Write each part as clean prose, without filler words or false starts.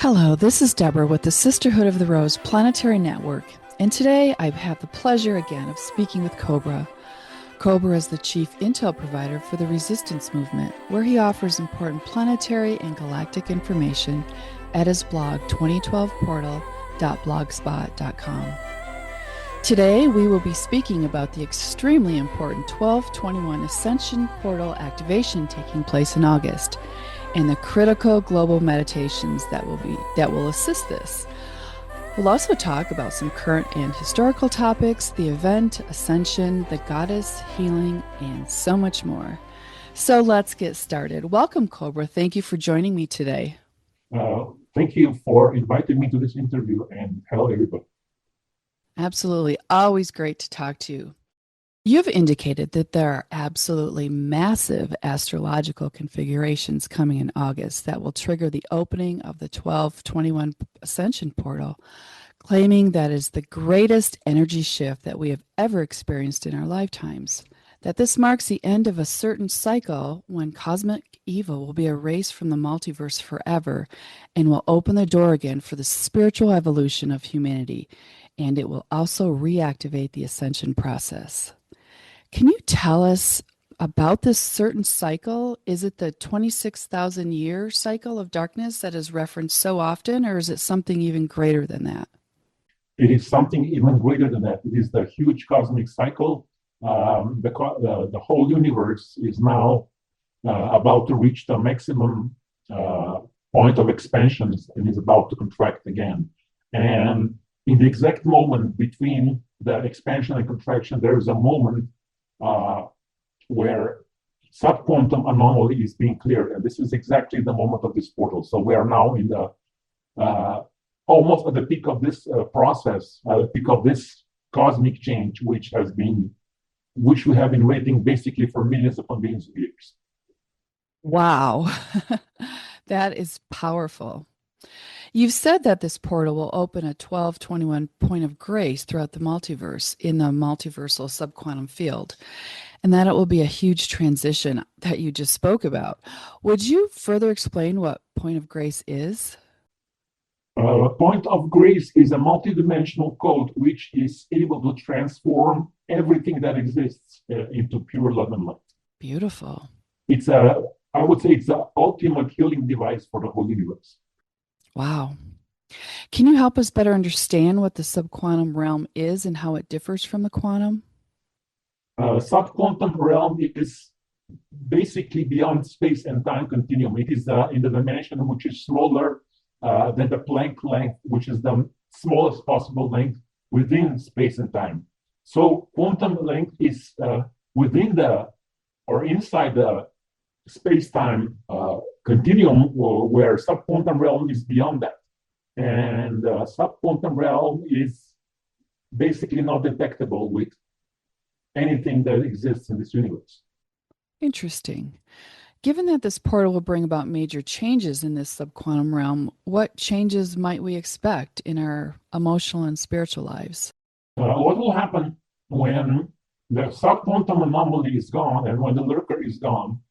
Hello, this is Deborah with the Sisterhood of the Rose Planetary Network, and today I have the pleasure again of speaking with Cobra. Cobra is the chief intel provider for the Resistance Movement, where he offers important planetary and galactic information at his blog 2012portal.blogspot.com. Today we will be speaking about the extremely important 1221 Ascension Portal Activation taking place in August, and the critical global meditations that will assist this. We'll also talk about some current and historical topics, the event, Ascension, the goddess, healing, and so much more. So let's get started. Welcome, Cobra. Thank you for joining me today. Thank you for inviting me to this interview, and hello, everybody. Absolutely. Always great to talk to you. You've indicated that there are absolutely massive astrological configurations coming in August that will trigger the opening of the 1221 Ascension Portal, claiming that is the greatest energy shift that we have ever experienced in our lifetimes. That this marks the end of a certain cycle when cosmic evil will be erased from the multiverse forever and will open the door again for the spiritual evolution of humanity, and it will also reactivate the ascension process. Can you tell us about this certain cycle? Is it the 26,000 year cycle of darkness that is referenced so often, or is it something even greater than that? It is something even greater than that. It is the huge cosmic cycle. The whole universe is now about to reach the maximum point of expansion and is about to contract again. And in the exact moment between the expansion and contraction, there is a moment where subquantum anomaly is being cleared, and this is exactly the moment of this portal. So we are now in the almost at the peak of this process, the peak of this cosmic change, which we have been waiting basically for millions upon millions of years. Wow, that is powerful. You've said that this portal will open a 1221 point of grace throughout the multiverse in the multiversal subquantum field, and that it will be a huge transition that you just spoke about. Would you further explain what point of grace is? Point of grace is a multidimensional code which is able to transform everything that exists into pure love and light. Beautiful. I would say it's the ultimate healing device for the whole universe. Wow. Can you help us better understand what the subquantum realm is and how it differs from the quantum? Subquantum realm is basically beyond space and time continuum. It is in the dimension which is smaller than the Planck length, which is the smallest possible length within space and time. So quantum length is within or inside the space-time continuum, where subquantum realm is beyond that. And subquantum realm is basically not detectable with anything that exists in this universe. Interesting. Given that this portal will bring about major changes in this subquantum realm, what changes might we expect in our emotional and spiritual lives? What will happen when the subquantum anomaly is gone and when the lurker is gone?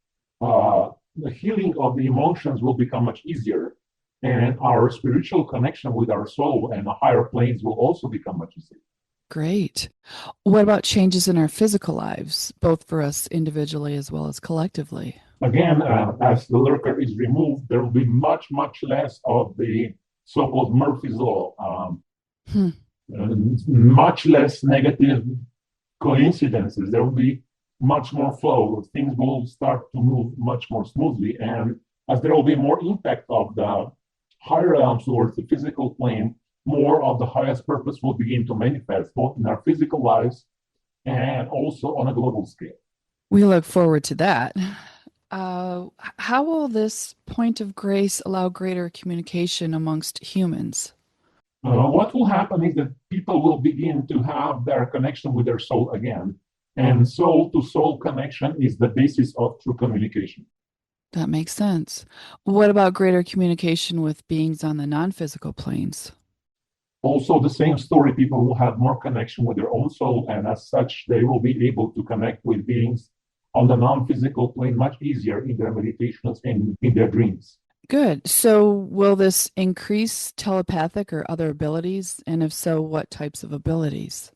The healing of the emotions will become much easier, and our spiritual connection with our soul and the higher planes will also become much easier. Great. What about changes in our physical lives, both for us individually as well as collectively? Again, as the lurker is removed, there will be much, much less of the so-called Murphy's Law, much less negative coincidences. There will be much more flow. Things will start to move much more smoothly. And as there will be more impact of the higher realms towards the physical plane, more of the highest purpose will begin to manifest, both in our physical lives and also on a global scale. We look forward to that. How will this point of grace allow greater communication amongst humans? What will happen is that people will begin to have their connection with their soul again. And soul-to-soul connection is the basis of true communication. That makes sense. What about greater communication with beings on the non-physical planes? Also, the same story, people will have more connection with their own soul, and as such, they will be able to connect with beings on the non-physical plane much easier in their meditations and in their dreams. Good. So, will this increase telepathic or other abilities? And if so, what types of abilities?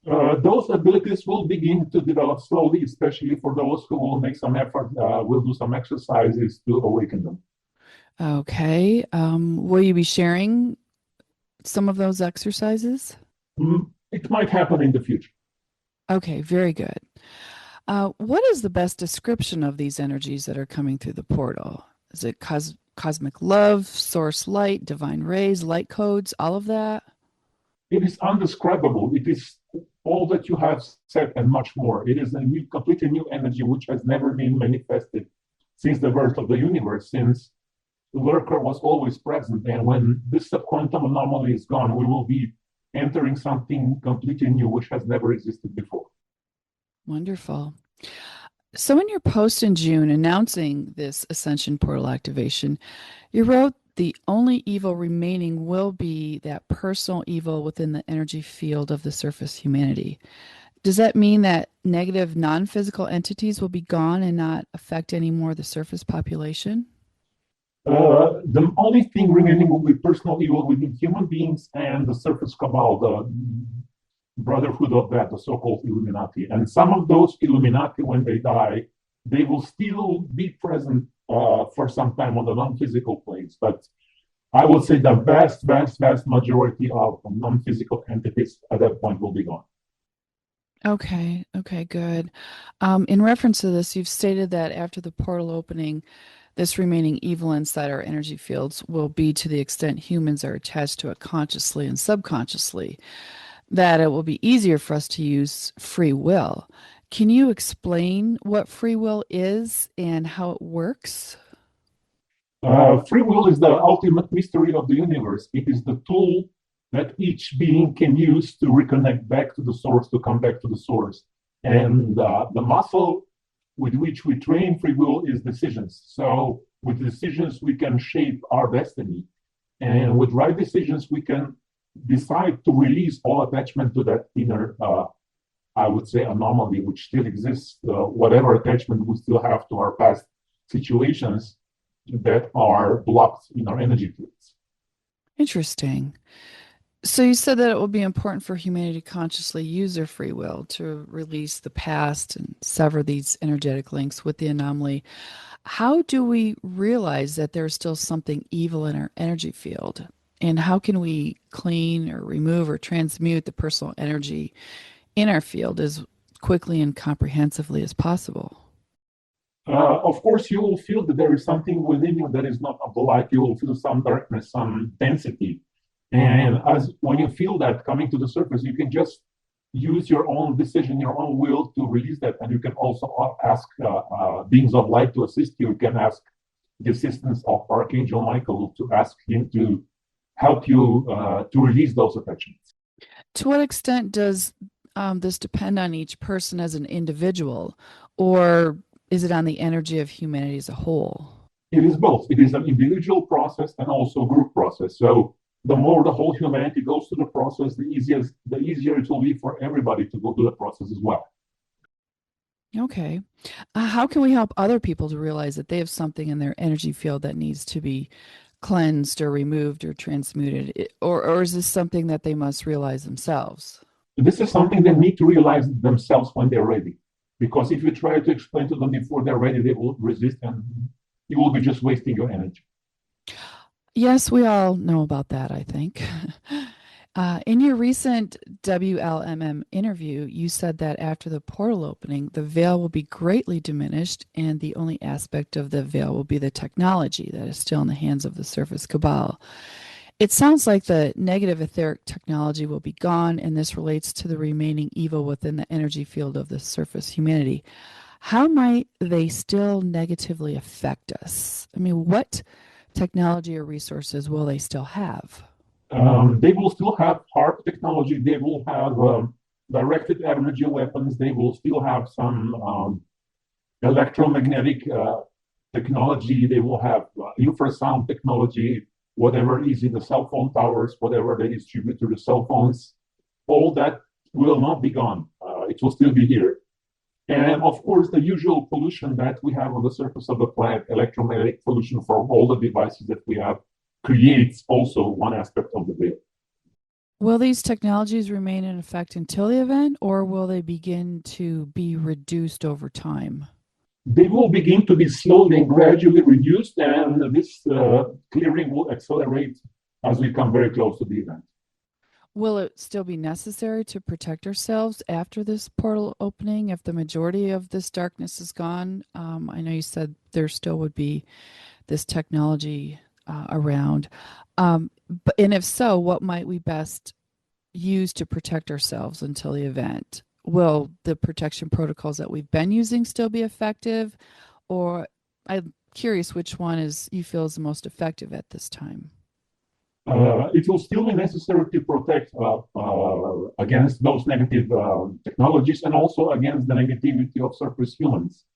Those abilities will begin to develop slowly, especially for those who will make some effort, will do some exercises to awaken them. Okay. Will you be sharing some of those exercises? It might happen in the future. Okay, very good. What is the best description of these energies that are coming through the portal? Is it cosmic love, source light, divine rays, light codes, all of that? It is undescribable. It is all that you have said and much more. It is a new, completely new energy which has never been manifested since the birth of the universe, since the lurker was always present. And when this quantum anomaly is gone, we will be entering something completely new which has never existed before. Wonderful. So, in your post in June announcing this Ascension Portal Activation, you wrote the only evil remaining will be that personal evil within the energy field of the surface humanity. Does that mean that negative non physical entities will be gone and not affect anymore the surface population? The only thing remaining will be personal evil within human beings and the surface cabal, the brotherhood of that, the so-called Illuminati. And some of those Illuminati, when they die, they will still be present for some time on the non-physical planes. But I would say the vast majority of non-physical entities at that point will be gone. Okay, good. In reference to this, you've stated that after the portal opening, this remaining evil inside our energy fields will be to the extent humans are attached to it consciously and subconsciously, that it will be easier for us to use free will. Can you explain what free will is and how it works? Free will is the ultimate mystery of the universe. It is the tool that each being can use to reconnect back to the source, to come back to the source. And the muscle with which we train free will is decisions. So with decisions, we can shape our destiny. And with right decisions, we can decide to release all attachment to that inner, I would say, anomaly, which still exists, whatever attachment we still have to our past situations that are blocked in our energy fields. Interesting. So you said that it will be important for humanity to consciously use their free will to release the past and sever these energetic links with the anomaly. How do we realize that there's still something evil in our energy field? And how can we clean or remove or transmute the personal energy in our field as quickly and comprehensively as possible? Of course, you will feel that there is something within you that is not of the light. You will feel some darkness, some density. And as when you feel that coming to the surface, you can just use your own decision, your own will to release that. And you can also ask beings of light to assist you. You can ask the assistance of Archangel Michael to ask him to help you to release those attachments. To what extent does this depend on each person as an individual, or is it on the energy of humanity as a whole? It is both. It is an individual process and also a group process. So the more the whole humanity goes through the process, the easier it will be for everybody to go through the process as well. Okay. How can we help other people to realize that they have something in their energy field that needs to be cleansed or removed or transmuted? Or is this something that they must realize themselves? This is something they need to realize themselves when they're ready. Because if you try to explain to them before they're ready, they will resist and you will be just wasting your energy. Yes, we all know about that, I think. In your recent WLMM interview, you said that after the portal opening, the veil will be greatly diminished, and the only aspect of the veil will be the technology that is still in the hands of the surface cabal. It sounds like the negative etheric technology will be gone, and this relates to the remaining evil within the energy field of the surface humanity. How might they still negatively affect us? I mean, what technology or resources will they still have? They will still have hard technology. They will have directed energy weapons. They will still have some electromagnetic technology. They will have infrasound technology, whatever is in the cell phone towers, whatever they distribute to the cell phones. All that will not be gone. It will still be here. And of course, the usual pollution that we have on the surface of the planet, electromagnetic pollution from all the devices that we have, creates also one aspect of the veil. Will these technologies remain in effect until the event, or will they begin to be reduced over time? They will begin to be slowly and gradually reduced, and this clearing will accelerate as we come very close to the event. Will it still be necessary to protect ourselves after this portal opening if the majority of this darkness is gone? I know you said there still would be this technology around. And if so, what might we best use to protect ourselves until the event? Will the protection protocols that we've been using still be effective? Or I'm curious which one you feel is the most effective at this time. It will still be necessary to protect against those negative technologies and also against the negativity of surface humans.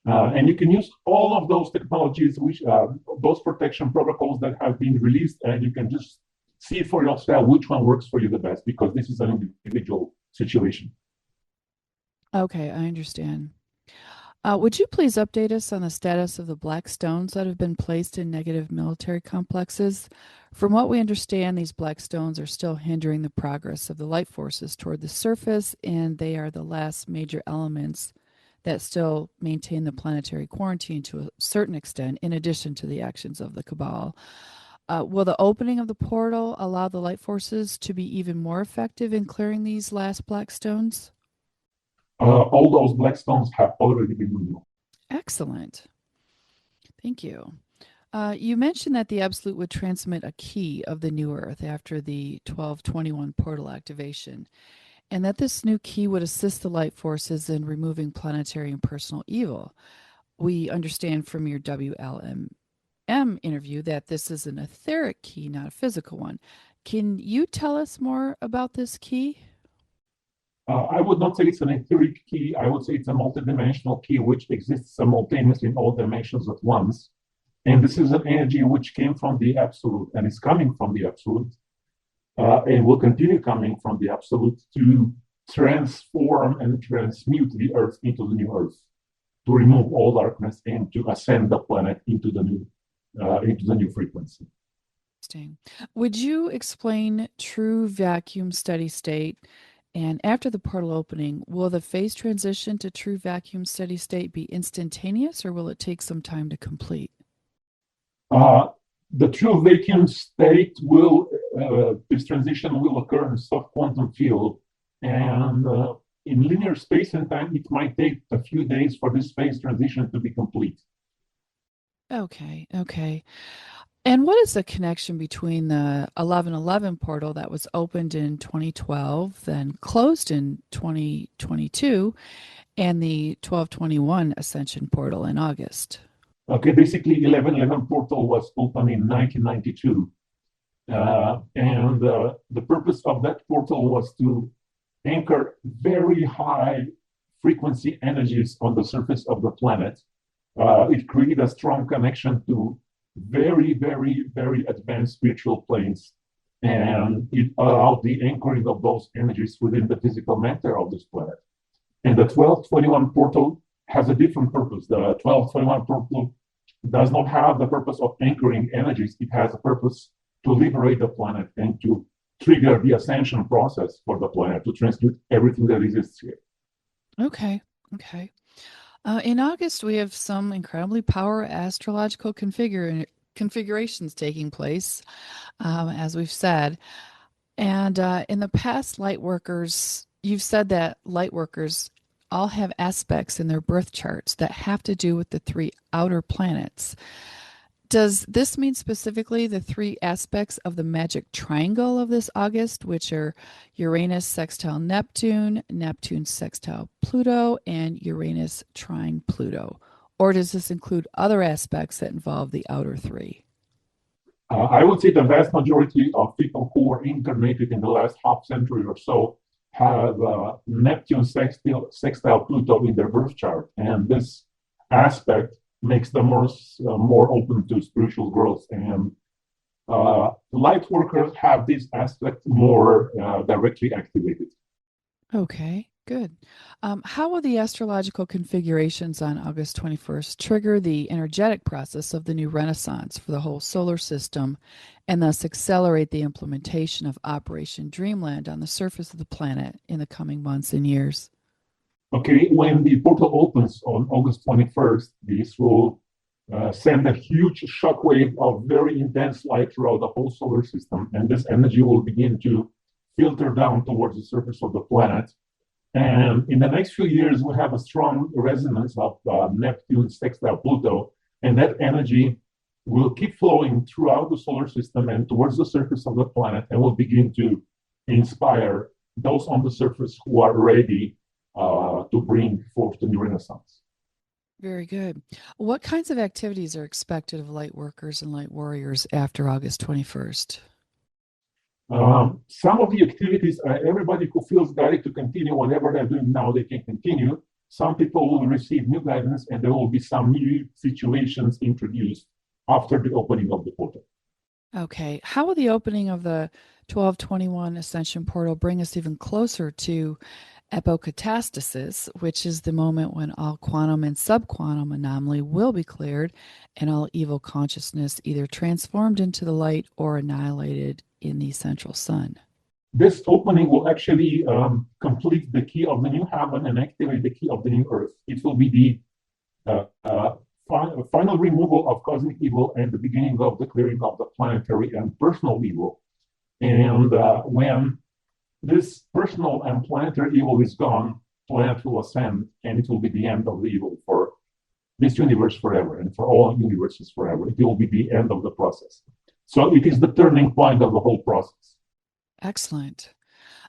And you can use all of those technologies, those protection protocols that have been released, and you can just see for yourself which one works for you the best, because this is an individual situation. Okay, I understand. Would you please update us on the status of the black stones that have been placed in negative military complexes? From what we understand, these black stones are still hindering the progress of the light forces toward the surface, and they are the last major elements that still maintain the planetary quarantine to a certain extent, in addition to the actions of the Cabal. Will the opening of the portal allow the light forces to be even more effective in clearing these last black stones? All those black stones have already been removed. Excellent. Thank you. You mentioned that the Absolute would transmit a key of the new Earth after the 1221 portal activation, and that this new key would assist the light forces in removing planetary and personal evil. We understand from your WLM interview that this is an etheric key, not a physical one. Can you tell us more about this key? I would not say it's an etheric key. I would say it's a multidimensional key which exists simultaneously in all dimensions at once. And this is an energy which came from the Absolute and is coming from the Absolute and will continue coming from the Absolute to transform and transmute the Earth into the new Earth, to remove all darkness and to ascend the planet into the new frequency. Interesting. Would you explain true vacuum steady state? And after the portal opening, will the phase transition to true vacuum steady state be instantaneous, or will it take some time to complete? The true vacuum state this transition will occur in soft quantum field. And in linear space and time, it might take a few days for this phase transition to be complete. Okay. And what is the connection between the 1111 portal that was opened in 2012, then closed in 2022, and the 1221 Ascension portal in August? Okay, basically 1111 portal was opened in 1992. And the purpose of that portal was to anchor very high frequency energies on the surface of the planet. It created a strong connection to very, very, very advanced spiritual planes. And it allowed the anchoring of those energies within the physical matter of this planet. And the 1221 portal has a different purpose. The 1221 portal does not have the purpose of anchoring energies. It has a purpose to liberate the planet and to trigger the ascension process for the planet, to transmute everything that exists here. Okay. In August, we have some incredibly powerful astrological configurations taking place, as we've said. And in the past, you've said that Lightworkers all have aspects in their birth charts that have to do with the three outer planets. Does this mean specifically the three aspects of the magic triangle of this August, which are Uranus sextile Neptune, Neptune sextile Pluto, and Uranus trine Pluto? Or does this include other aspects that involve the outer three? I would say the vast majority of people who were incarnated in the last half century or so have Neptune sextile Pluto in their birth chart. And this aspect makes them more open to spiritual growth. And light workers have this aspect more directly activated. Okay. Good. How will the astrological configurations on August 21st trigger the energetic process of the new renaissance for the whole solar system and thus accelerate the implementation of Operation Dreamland on the surface of the planet in the coming months and years? Okay, when the portal opens on August 21st, this will send a huge shockwave of very intense light throughout the whole solar system, and this energy will begin to filter down towards the surface of the planet. And in the next few years, we have a strong resonance of Neptune sextile Pluto, and that energy will keep flowing throughout the solar system and towards the surface of the planet, and will begin to inspire those on the surface who are ready to bring forth the new renaissance. Very good. What kinds of activities are expected of light workers and light warriors after August 21st? Some of the activities, everybody who feels guided to continue whatever they're doing now, they can continue. Some people will receive new guidance, and there will be some new situations introduced after the opening of the portal. Okay. How will the opening of the 1221 Ascension Portal bring us even closer to apocatastasis, which is the moment when all quantum and subquantum anomaly will be cleared and all evil consciousness either transformed into the light or annihilated in the central sun? This opening will actually complete the key of the new heaven and activate the key of the new earth. It will be the final removal of cosmic evil and the beginning of the clearing of the planetary and personal evil. And when this personal and planetary evil is gone, planet will ascend, and it will be the end of the evil for this universe forever and for all universes forever. It will be the end of the process. So it is the turning point of the whole process. Excellent.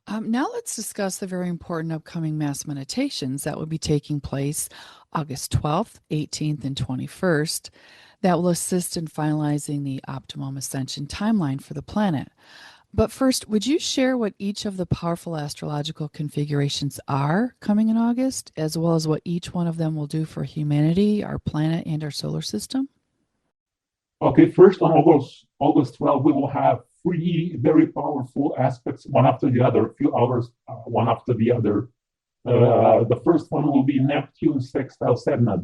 Now let's discuss the very important upcoming mass meditations that will be taking place August 12th, 18th, and 21st that will assist in finalizing the optimum ascension timeline for the planet. But first, would you share what each of the powerful astrological configurations are coming in August, as well as what each one of them will do for humanity, our planet, and our solar system? Okay, first on August 12th, we will have three very powerful aspects, one after the other, a few hours, one after the other. The first one will be Neptune sextile Sedna.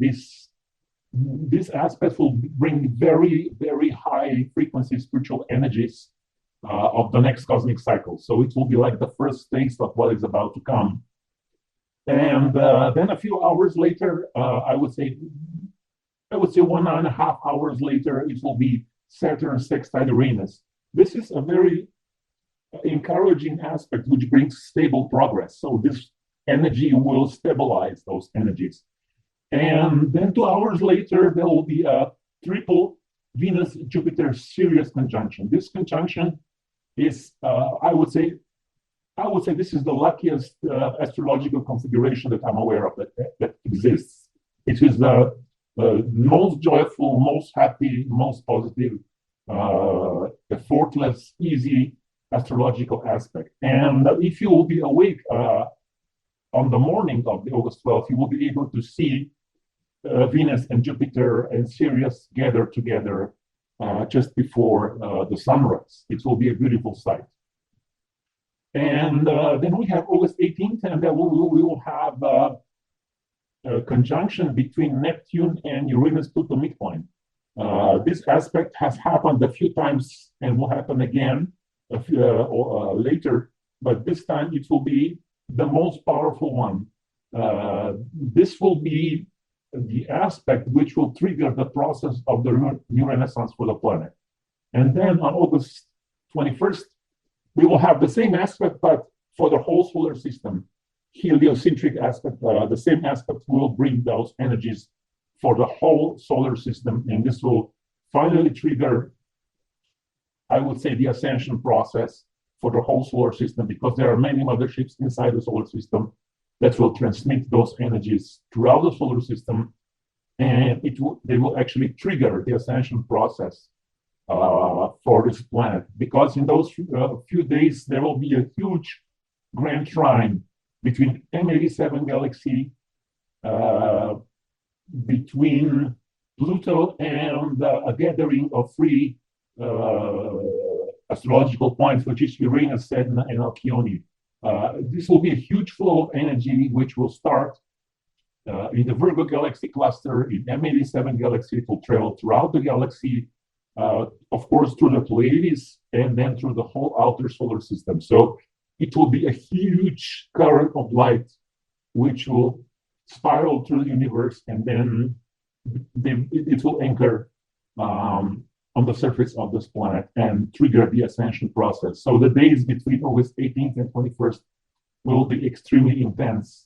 This aspect will bring very, very high frequency spiritual energies of the next cosmic cycle. So it will be like the first taste of what is about to come. And then a few hours later, I would say 1.5 hours later, it will be Saturn sextile Uranus. This is a very encouraging aspect which brings stable progress. So this energy will stabilize those energies. And then 2 hours later, there will be a triple Venus-Jupiter Sirius conjunction. This conjunction is, I would say this is the luckiest astrological configuration that I'm aware of that exists. It is the most joyful, most happy, most positive, effortless, easy astrological aspect. And if you will be awake on the morning of the August 12th, you will be able to see Venus and Jupiter and Sirius gather together just before the sunrise. It will be a beautiful sight. And then we have August 18th, and then we will have a conjunction between Neptune and Uranus-Pluto midpoint. This aspect has happened a few times and will happen again later, but this time it will be the most powerful one. This will be the aspect which will trigger the process of the new renaissance for the planet. And then on August 21st, we will have the same aspect, but for the whole solar system. Heliocentric aspect, the same aspect will bring those energies for the whole solar system, and this will finally trigger, I would say, the ascension process for the whole solar system, because there are many motherships inside the solar system that will transmit those energies throughout the solar system, and they will actually trigger the ascension process for this planet. Because in those few days, there will be a huge grand trine between M87 galaxy, between Pluto and a gathering of three astrological points, which is Uranus, Sedna, and Alcyone. This will be a huge flow of energy, which will start in the Virgo galaxy cluster, in M87 galaxy. It will travel throughout the galaxy, of course, through the Pleiades, and then through the whole outer solar system. So it will be a huge current of light, which will spiral through the universe, and then it will anchor on the surface of this planet and trigger the ascension process. So the days between August 18th and 21st will be extremely intense,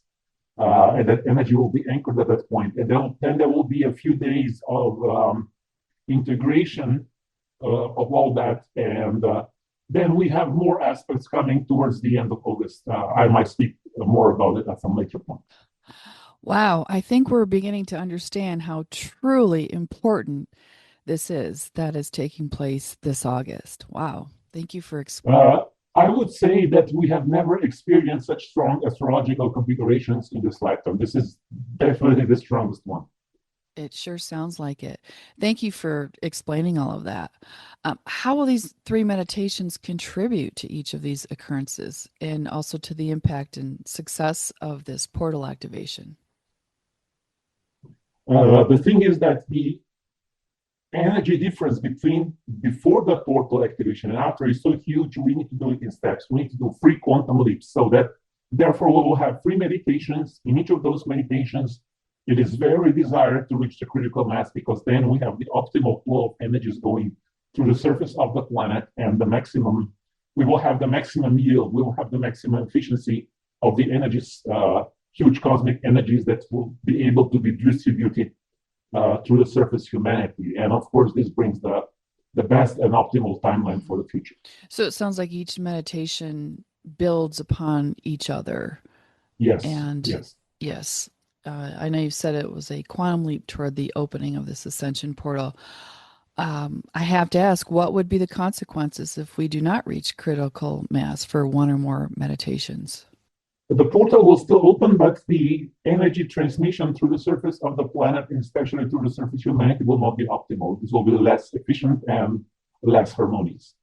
and that energy will be anchored at that point. And then there will be a few days of integration of all that, and then we have more aspects coming towards the end of August. I might speak more about it at some later point. Wow, I think we're beginning to understand how truly important this is that is taking place this August. Wow, thank you for explaining. I would say that we have never experienced such strong astrological configurations in this lifetime. This is definitely the strongest one. It sure sounds like it. Thank you for explaining all of that. How will these 3 meditations contribute to each of these occurrences and also to the impact and success of this portal activation? The thing is that the energy difference between before the portal activation and after is so huge, we need to do it in steps. We need to do 3 quantum leaps, so that therefore we will have 3 meditations. In each of those meditations, it is very desired to reach the critical mass, because then we have the optimal flow of energies going through the surface of the planet, and we will have the maximum yield, we will have the maximum efficiency of the energies, huge cosmic energies that will be able to be distributed through the surface humanity. And of course, this brings the best and optimal timeline for the future. So it sounds like each meditation builds upon each other. Yes. And yes. I know you said it was a quantum leap toward the opening of this ascension portal. I have to ask, what would be the consequences if we do not reach critical mass for 1 or more meditations? The portal will still open, but the energy transmission through the surface of the planet, and especially through the surface humanity, will not be optimal. This will be less efficient and less harmonious.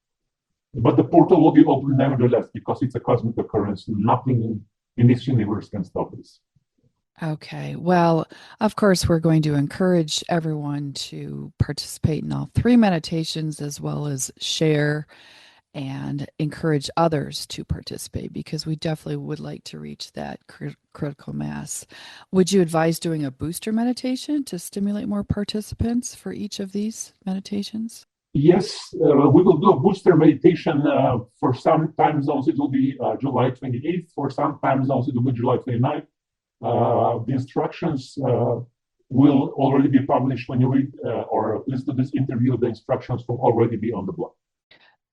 But the portal will be open nevertheless, because it's a cosmic occurrence. Nothing in this universe can stop this. Okay. Well, of course, we're going to encourage everyone to participate in all 3 meditations, as well as share and encourage others to participate, because we definitely would like to reach that critical mass. Would you advise doing a booster meditation to stimulate more participants for each of these meditations? Yes, we will do a booster meditation. For some time zones, it will be July 28th. For some time zones, it will be July 29th. The instructions will already be published when you read or listen to this interview. The instructions will already be on the blog.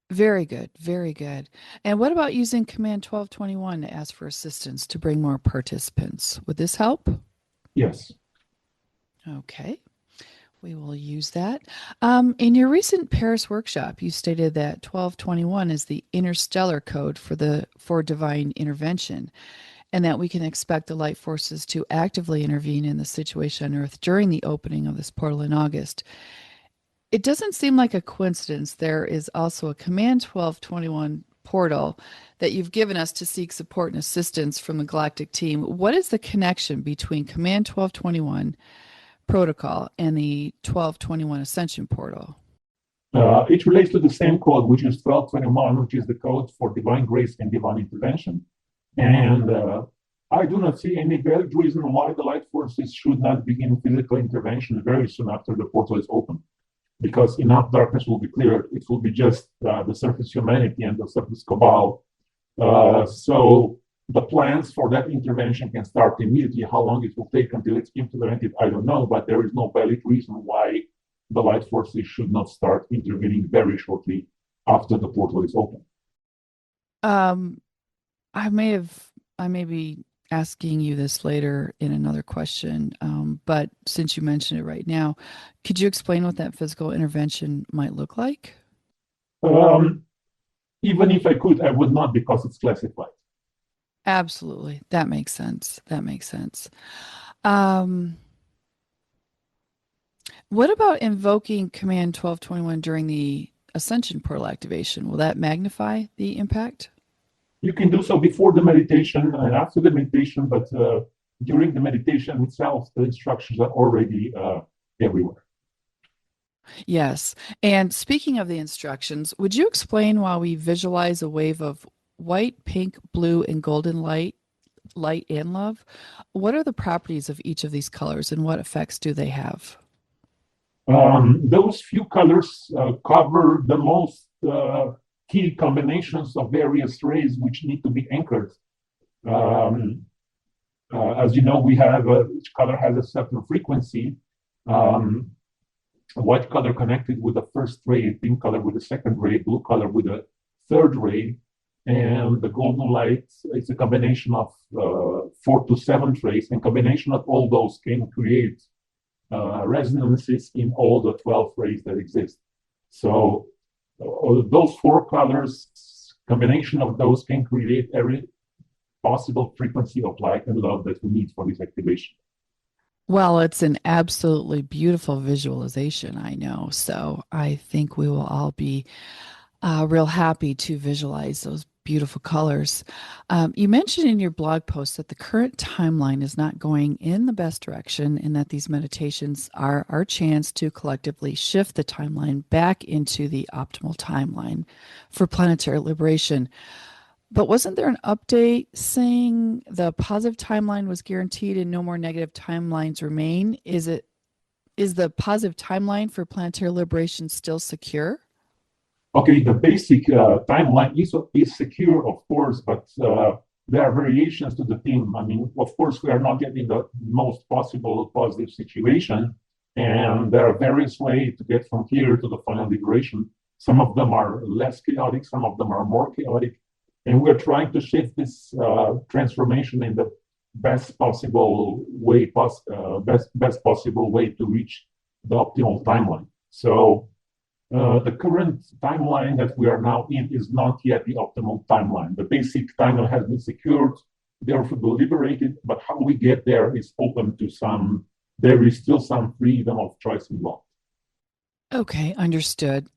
Very good. Very good. And what about using Command 1221 to ask for assistance to bring more participants? Would this help? Yes. Okay. We will use that. In your recent Paris workshop, you stated that 1221 is the interstellar code for divine intervention, and that we can expect the light forces to actively intervene in the situation on Earth during the opening of this portal in August. It doesn't seem like a coincidence. There is also a Command 1221 portal that you've given us to seek support and assistance from the Galactic team. What is the connection between Command 1221 protocol and the 1221 Ascension portal? It relates to the same code, which is 1221, which is the code for divine grace and divine intervention. And I do not see any valid reason why the light forces should not begin physical intervention very soon after the portal is open, because enough darkness will be cleared. It will be just the surface humanity and the surface cabal. So the plans for that intervention can start immediately. How long it will take until it's implemented, I don't know, but there is no valid reason why the light forces should not start intervening very shortly after the portal is open. I may be asking you this later in another question, but since you mentioned it right now, could you explain what that physical intervention might look like? Even if I could, I would not, because it's classified. Absolutely. That makes sense. That makes sense. What about invoking Command 1221 during the Ascension Portal activation? Will that magnify the impact? You can do so before the meditation and after the meditation, but during the meditation itself, the instructions are already everywhere. Yes. And speaking of the instructions, would you explain why we visualize a wave of white, pink, blue, and golden light and love? What are the properties of each of these colors and what effects do they have? Those few colors cover the most key combinations of various rays which need to be anchored. Um, as you know, we have each color has a certain frequency. Um, White color connected with the first ray, pink color with the second ray, blue color with the third ray, and the golden light is a combination of 4 to 7 rays, and combination of all those can create resonances in all the 12 rays that exist. So those 4 colors, combination of those can create every possible frequency of light and love that we need for this activation. Well, it's an absolutely beautiful visualization, I know. So I think we will all be real happy to visualize those beautiful colors. You mentioned in your blog post that the current timeline is not going in the best direction and that these meditations are our chance to collectively shift the timeline back into the optimal timeline for planetary liberation. But wasn't there an update saying the positive timeline was guaranteed and no more negative timelines remain? Is the positive timeline for planetary liberation still secure? Okay, the basic timeline is secure, of course, but there are variations to the theme. I mean, of course, we are not getting the most possible positive situation, and there are various ways to get from here to the final liberation. Some of them are less chaotic, some of them are more chaotic, and we're trying to shift this transformation in the best possible way, best possible way to reach the optimal timeline. So. The current timeline that we are now in is not yet the optimal timeline. The basic timeline has been secured, therefore liberated, but how we get there is open to there is still some freedom of choice involved. Okay, understood.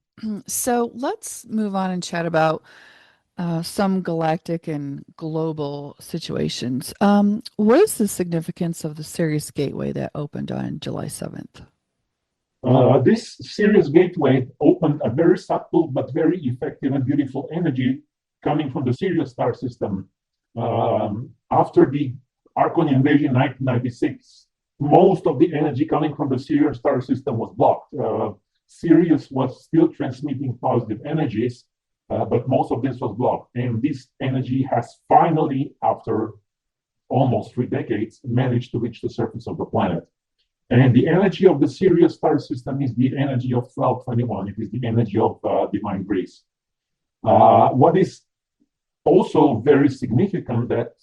So let's move on and chat about some galactic and global situations. What is the significance of the Sirius Gateway that opened on July 7th? This Sirius gateway opened a very subtle but very effective and beautiful energy coming from the Sirius star system. After the Archon invasion in 1996, most of the energy coming from the Sirius star system was blocked. Sirius was still transmitting positive energies, but most of this was blocked. And this energy has finally, after almost 3 decades, managed to reach the surface of the planet. And the energy of the Sirius star system is the energy of 1221. It is the energy of divine grace. What is also very significant that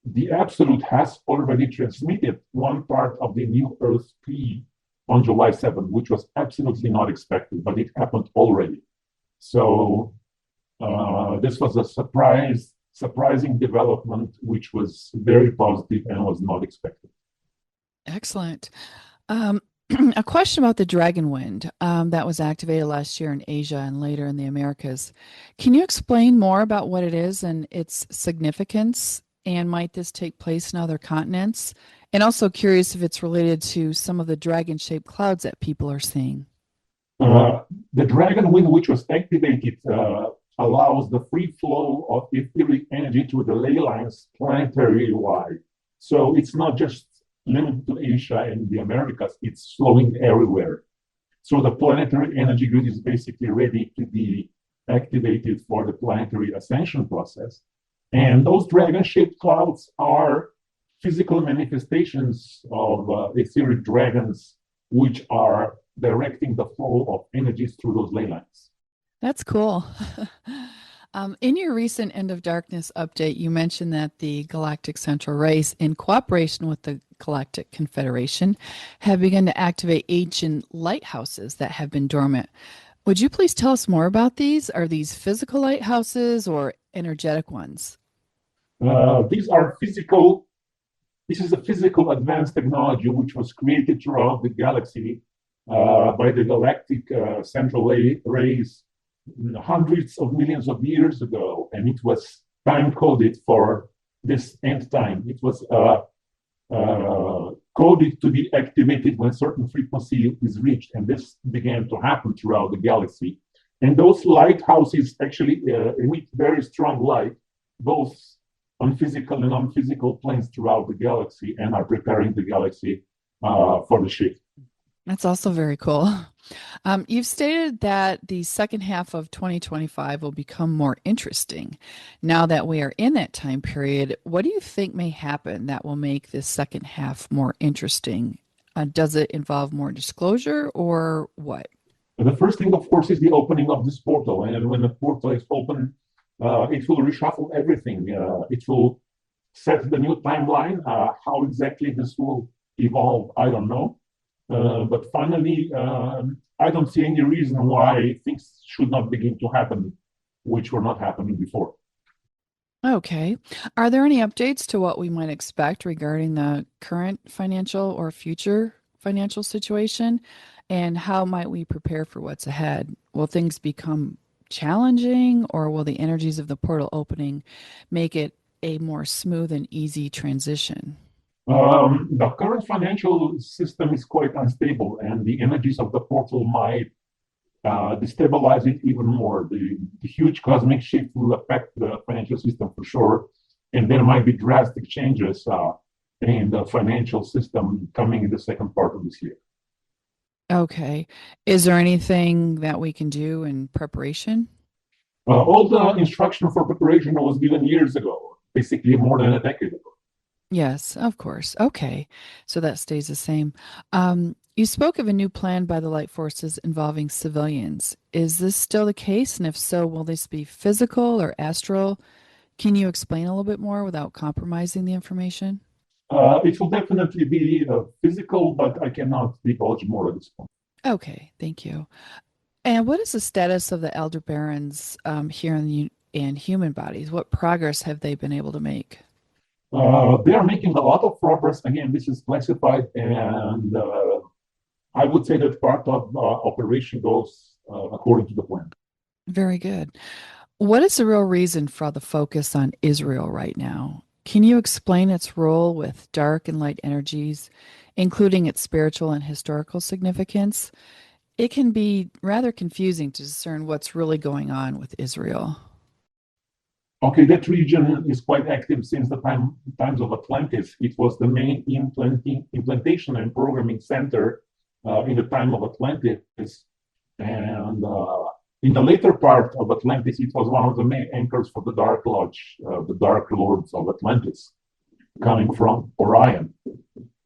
the Absolute has already transmitted one part of the new Earth P on July 7th, which was absolutely not expected, but it happened already. So this was a surprising development, which was very positive and was not expected. Excellent. A question about the Dragon Wind that was activated last year in Asia and later in the Americas. Can you explain more about what it is and its significance? And might this take place in other continents? And also curious if it's related to some of the dragon-shaped clouds that people are seeing. The Dragon Wind, which was activated, allows the free flow of etheric energy through the ley lines planetary wide. So it's not just limited to Asia and the Americas, it's flowing everywhere. So the planetary energy grid is basically ready to be activated for the planetary ascension process. And those dragon-shaped clouds are physical manifestations of etheric dragons, which are directing the flow of energies through those ley lines. That's cool. In your recent End of Darkness update, you mentioned that the Galactic Central Race, in cooperation with the Galactic Confederation, have begun to activate ancient lighthouses that have been dormant. Would you please tell us more about these? Are these physical lighthouses or energetic ones? These are physical. This is a physical advanced technology which was created throughout the galaxy by the Galactic Central Race hundreds of millions of years ago, and it was time coded for this end time. It was coded to be activated when certain frequency is reached, and this began to happen throughout the galaxy. And those lighthouses actually emit very strong light, both on physical and non-physical planes throughout the galaxy, and are preparing the galaxy for the shift. That's also very cool. You've stated that the second half of 2025 will become more interesting. Now that we are in that time period, what do you think may happen that will make this second half more interesting? Does it involve more disclosure or what? The first thing, of course, is the opening of this portal. And when the portal is open, it will reshuffle everything. It will set the new timeline. How exactly this will evolve, I don't know. But finally, I don't see any reason why things should not begin to happen, which were not happening before. Okay. Are there any updates to what we might expect regarding the current financial or future financial situation? And how might we prepare for what's ahead? Will things become challenging, or will the energies of the portal opening make it a more smooth and easy transition? The current financial system is quite unstable, and the energies of the portal might destabilize it even more. The huge cosmic shift will affect the financial system for sure, and there might be drastic changes in the financial system coming in the second part of this year. Okay. Is there anything that we can do in preparation? All the instruction for preparation was given years ago, basically more than a decade ago. Yes, of course. Okay. So that stays the same. You spoke of a new plan by the light forces involving civilians. Is this still the case? And if so, will this be physical or astral? Can you explain a little bit more without compromising the information? It will definitely be physical, but I cannot divulge more at this point. Okay, thank you. And what is the status of the elder barons here in human bodies? What progress have they been able to make? They are making a lot of progress. Again, this is classified, and I would say that part of operation goes according to the plan. Very good. What is the real reason for the focus on Israel right now? Can you explain its role with dark and light energies, including its spiritual and historical significance? It can be rather confusing to discern what's really going on with Israel. Okay, that region is quite active since the times of Atlantis. It was the main implantation and programming center in the time of Atlantis. And in the later part of Atlantis, it was one of the main anchors for the Dark Lodge, the Dark Lords of Atlantis, coming from Orion.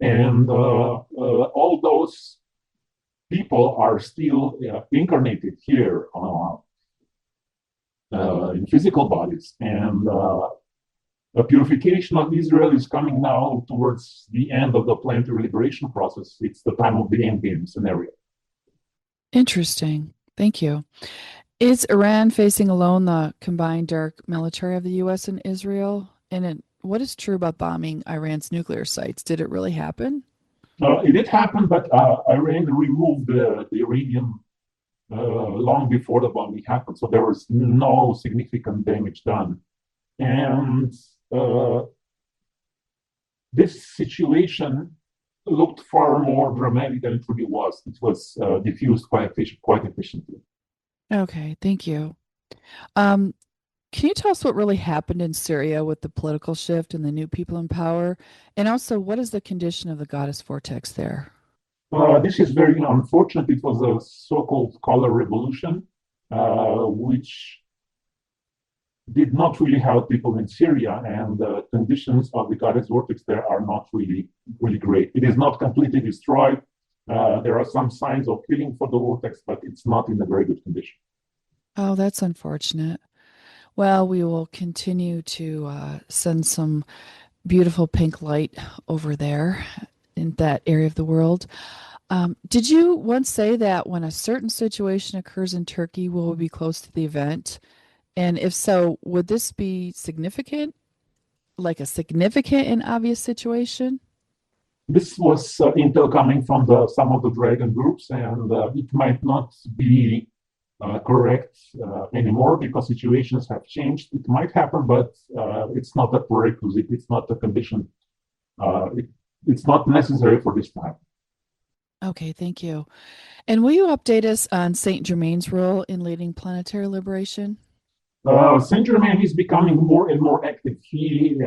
And all those people are still incarnated here in physical bodies. And the purification of Israel is coming now towards the end of the planetary liberation process. It's the time of the end game scenario. Interesting. Thank you. Is Iran facing alone the combined dark military of the U.S. and Israel? And what is true about bombing Iran's nuclear sites? Did it really happen? It did happen, but Iran removed the uranium long before the bombing happened, so there was no significant damage done. And this situation looked far more dramatic than it really was. It was diffused quite efficiently. Okay, thank you. Um, can you tell us what really happened in Syria with the political shift and the new people in power? And also, what is the condition of the goddess vortex there? This is very unfortunate. It was a so-called color revolution, which did not really help people in Syria, and the conditions of the goddess vortex there are not really great. It is not completely destroyed. There are some signs of healing for the vortex, but it's not in a very good condition. Oh, that's unfortunate. Well, we will continue to send some beautiful pink light over there in that area of the world. Did you once say that when a certain situation occurs in Turkey, we will be close to the event? And if so, would this be significant, like a significant and obvious situation? This was intel coming from some of the dragon groups, and it might not be correct anymore because situations have changed. It might happen, but it's not a prerequisite. It's not a condition. It's not necessary for this time. Okay, thank you. And will you update us on Saint Germain's role in leading planetary liberation? Saint Germain is becoming more and more active. He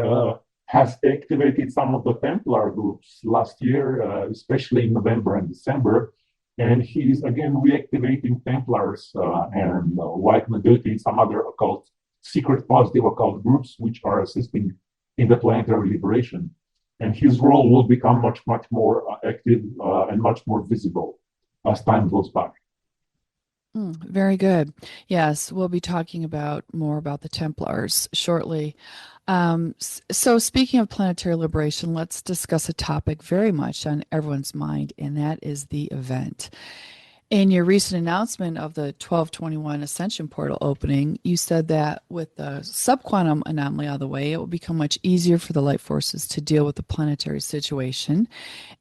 has activated some of the Templar groups last year, especially in November and December. And he is again reactivating Templars and White Nobility and some other occult, secret positive occult groups which are assisting in the planetary liberation. And his role will become much, much more active and much more visible as time goes by. Very good. Yes, we'll be talking about more about the Templars shortly. So speaking of planetary liberation, let's discuss a topic very much on everyone's mind, and that is the event. In your recent announcement of the 1221 Ascension Portal opening, you said that with the subquantum anomaly out of the way, it will become much easier for the light forces to deal with the planetary situation,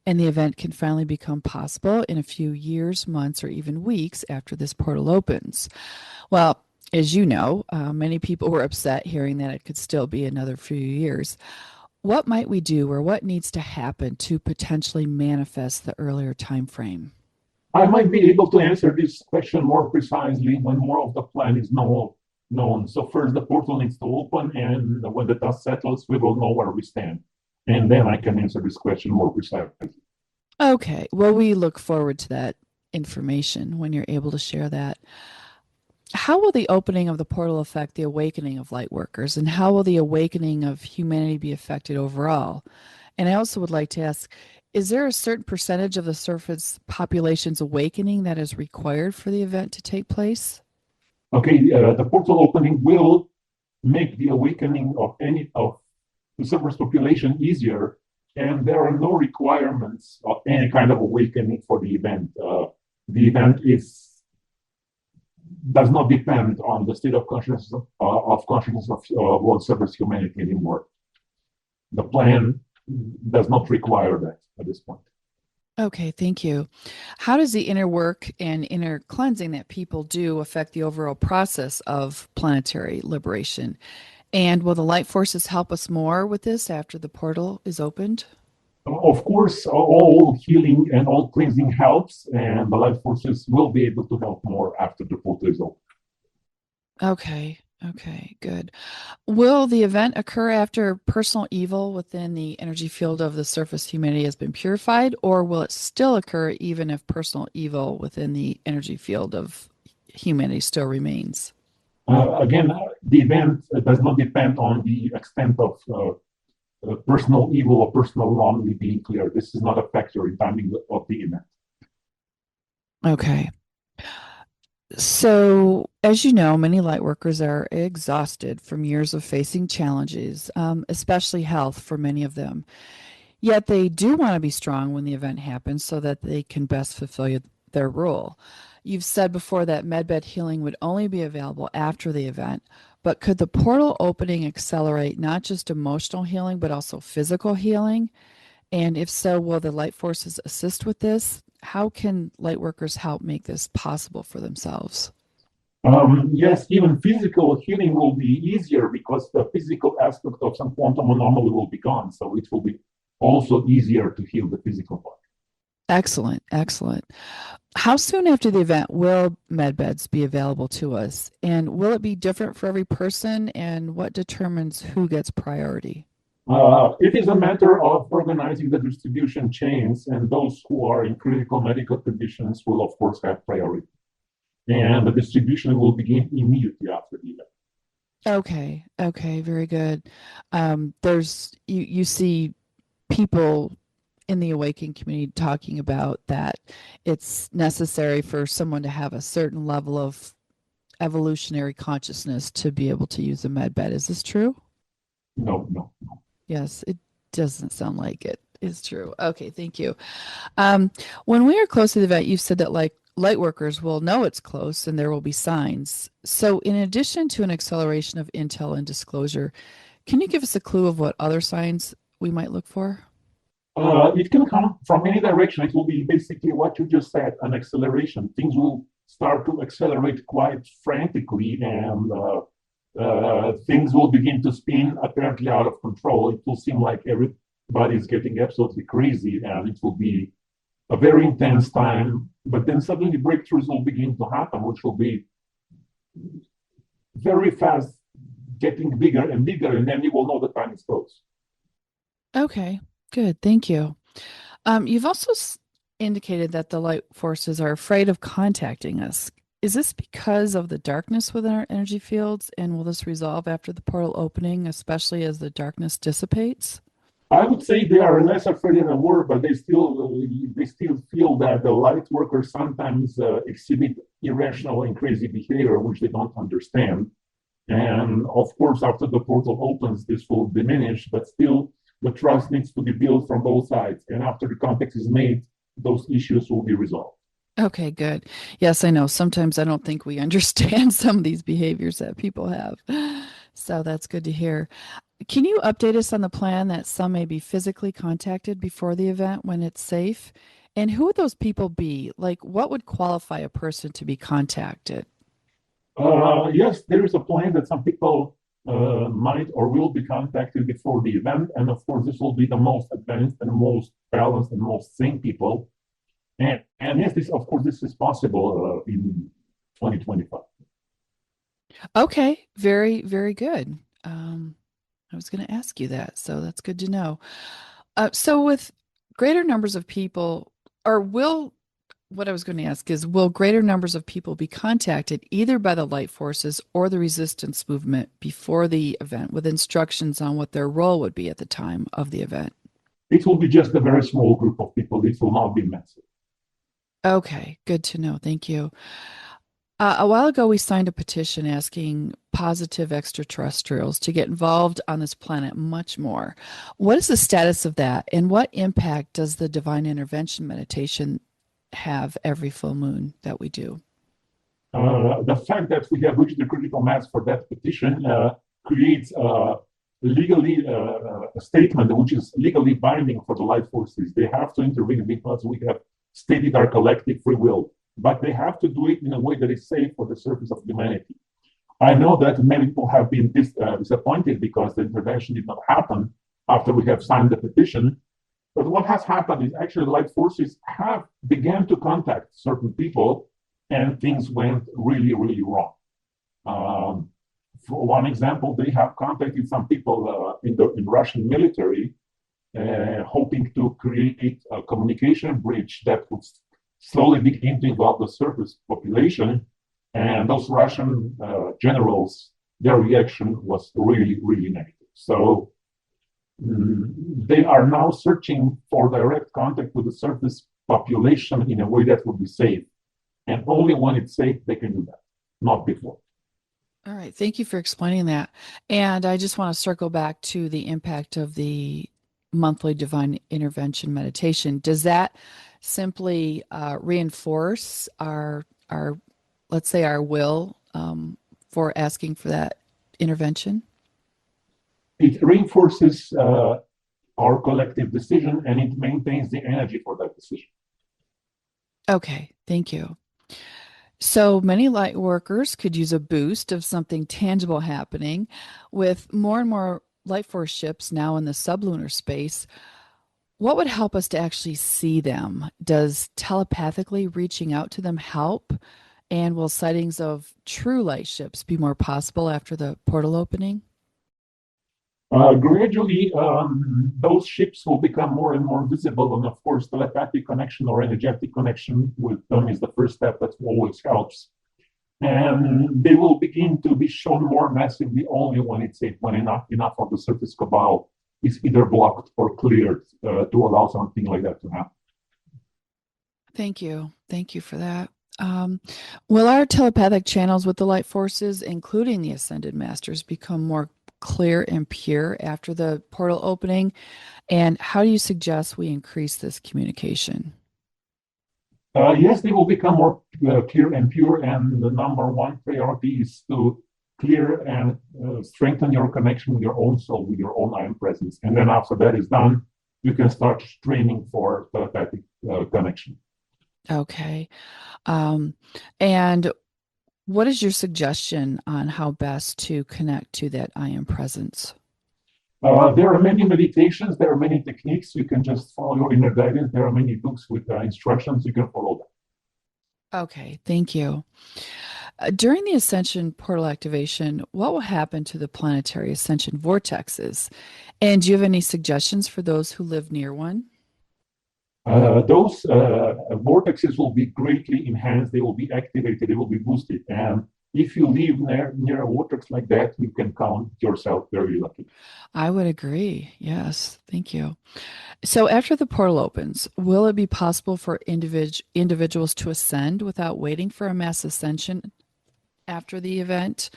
and the event can finally become possible in a few years, months, or even weeks after this portal opens. Well, as you know, many people were upset hearing that it could still be another few years. What might we do, or what needs to happen to potentially manifest the earlier time frame? I might be able to answer this question more precisely when more of the plan is known. So first, the portal needs to open, and when the dust settles, we will know where we stand, and then I can answer this question more precisely. Okay, well, we look forward to that information when you're able to share that. How will the opening of the portal affect the awakening of light workers, and how will the awakening of humanity be affected overall? And I also would like to ask, is there a certain percentage of the surface population's awakening that is required for the event to take place? Okay, the portal opening will make the awakening of any of the surface population easier, and there are no requirements of any kind of awakening for the event. The event is does not depend on the state of consciousness of world surface humanity anymore. The plan does not require that at this point. Okay, thank you. How does the inner work and inner cleansing that people do affect the overall process of planetary liberation? And will the light forces help us more with this after the portal is opened? Of course, all healing and all cleansing helps, and the life forces will be able to help more after the portal is open. Okay, good. Will the event occur after personal evil within the energy field of the surface humanity has been purified, or will it still occur even if personal evil within the energy field of humanity still remains? Again, the event does not depend on the extent of personal evil or personal wrong being clear. This is not a factor in timing of the event. Okay. So, as you know, many light workers are exhausted from years of facing challenges, especially health for many of them. Yet they do want to be strong when the event happens so that they can best fulfill their role. You've said before that medbed healing would only be available after the event, but could the portal opening accelerate not just emotional healing, but also physical healing? And if so, will the light forces assist with this? How can light workers help make this possible for themselves? Yes, even physical healing will be easier because the physical aspect of some quantum anomaly will be gone. So it will be also easier to heal the physical part. Excellent, excellent. How soon after the event will medbeds be available to us? And will it be different for every person? And what determines who gets priority? It is a matter of organizing the distribution chains, and those who are in critical medical conditions will, of course, have priority. And the distribution will begin immediately after the event. Okay, very good. There's you see people in the awakening community talking about that it's necessary for someone to have a certain level of evolutionary consciousness to be able to use a med bed. Is this true? No, no. Yes, it doesn't sound like it is true. Okay, thank you. Um, when we are close to the event, you've said that like light workers will know it's close and there will be signs. So, in addition to an acceleration of intel and disclosure, can you give us a clue of what other signs we might look for? It can come from any direction. It will be basically what you just said, an acceleration. Things will start to accelerate quite frantically, and things will begin to spin apparently out of control. It will seem like everybody's getting absolutely crazy, and it will be a very intense time. But then suddenly breakthroughs will begin to happen, which will be very fast, getting bigger and bigger, and then you will know the time is close. Okay, good. Thank you. You've also indicated that the light forces are afraid of contacting us. Is this because of the darkness within our energy fields, and will this resolve after the portal opening, especially as the darkness dissipates? I would say they are less afraid than were, but they still feel that the light workers sometimes exhibit irrational and crazy behavior, which they don't understand. And of course, after the portal opens, this will diminish, but still, the trust needs to be built from both sides. And after the contact is made, those issues will be resolved. Okay, good. Yes, I know. Sometimes I don't think we understand some of these behaviors that people have. So that's good to hear. Can you update us on the plan that some may be physically contacted before the event when it's safe? And who would those people be? Like, what would qualify a person to be contacted? Yes, there is a plan that some people might or will be contacted before the event. And of course, this will be the most advanced and most balanced and most sane people. And yes, of course, this is possible in 2025. Okay, very, very good. I was going to ask you that, so that's good to know. So with greater numbers of people, or what I was going to ask is, will greater numbers of people be contacted either by the light forces or the resistance movement before the event with instructions on what their role would be at the time of the event? It will be just a very small group of people. It will not be massive. Okay, good to know. Thank you. A while ago, we signed a petition asking positive extraterrestrials to get involved on this planet much more. What is the status of that, and what impact does the divine intervention meditation have every full moon that we do? The fact that we have reached the critical mass for that petition creates legally a statement which is legally binding for the light forces. They have to intervene because we have stated our collective free will, but they have to do it in a way that is safe for the surface of humanity. I know that many people have been disappointed because the intervention did not happen after we have signed the petition. But what has happened is actually light forces have began to contact certain people, and things went really, really wrong. For one example, they have contacted some people in Russian military, hoping to create a communication bridge that would slowly begin to involve the surface population. And those Russian generals, their reaction was really, really negative. So they are now searching for direct contact with the surface population in a way that would be safe. And only when it's safe, they can do that, not before. All right, thank you for explaining that. And I just want to circle back to the impact of the monthly divine intervention meditation. Does that simply reinforce our, let's say, our will for asking for that intervention? It reinforces our collective decision, and it maintains the energy for that decision. Okay, thank you. So many light workers could use a boost of something tangible happening with more and more light force ships now in the sublunar space. What would help us to actually see them? Does telepathically reaching out to them help? And will sightings of true light ships be more possible after the portal opening? Gradually, those ships will become more and more visible, and of course, telepathic connection or energetic connection with them is the first step that always helps. And they will begin to be shown more massively only when it's safe, when enough of the surface cabal is either blocked or cleared to allow something like that to happen. Thank you. Thank you for that. Will our telepathic channels with the light forces, including the ascended masters, become more clear and pure after the portal opening? And how do you suggest we increase this communication? Yes, they will become more clear and pure, and the number one priority is to clear and strengthen your connection with your own soul, with your own I am presence. And then after that is done, you can start training for telepathic connection. Okay. Um, and what is your suggestion on how best to connect to that I am presence? There are many meditations, there are many techniques. You can just follow your inner guidance. There are many books with instructions. You can follow them. Okay, thank you. During the Ascension Portal Activation, what will happen to the planetary ascension vortexes? And do you have any suggestions for those who live near one? Those vortexes will be greatly enhanced. They will be activated. They will be boosted. And if you live near a vortex like that, you can count yourself very lucky. I would agree. Yes, thank you. So after the portal opens, will it be possible for individuals to ascend without waiting for a mass ascension after the event?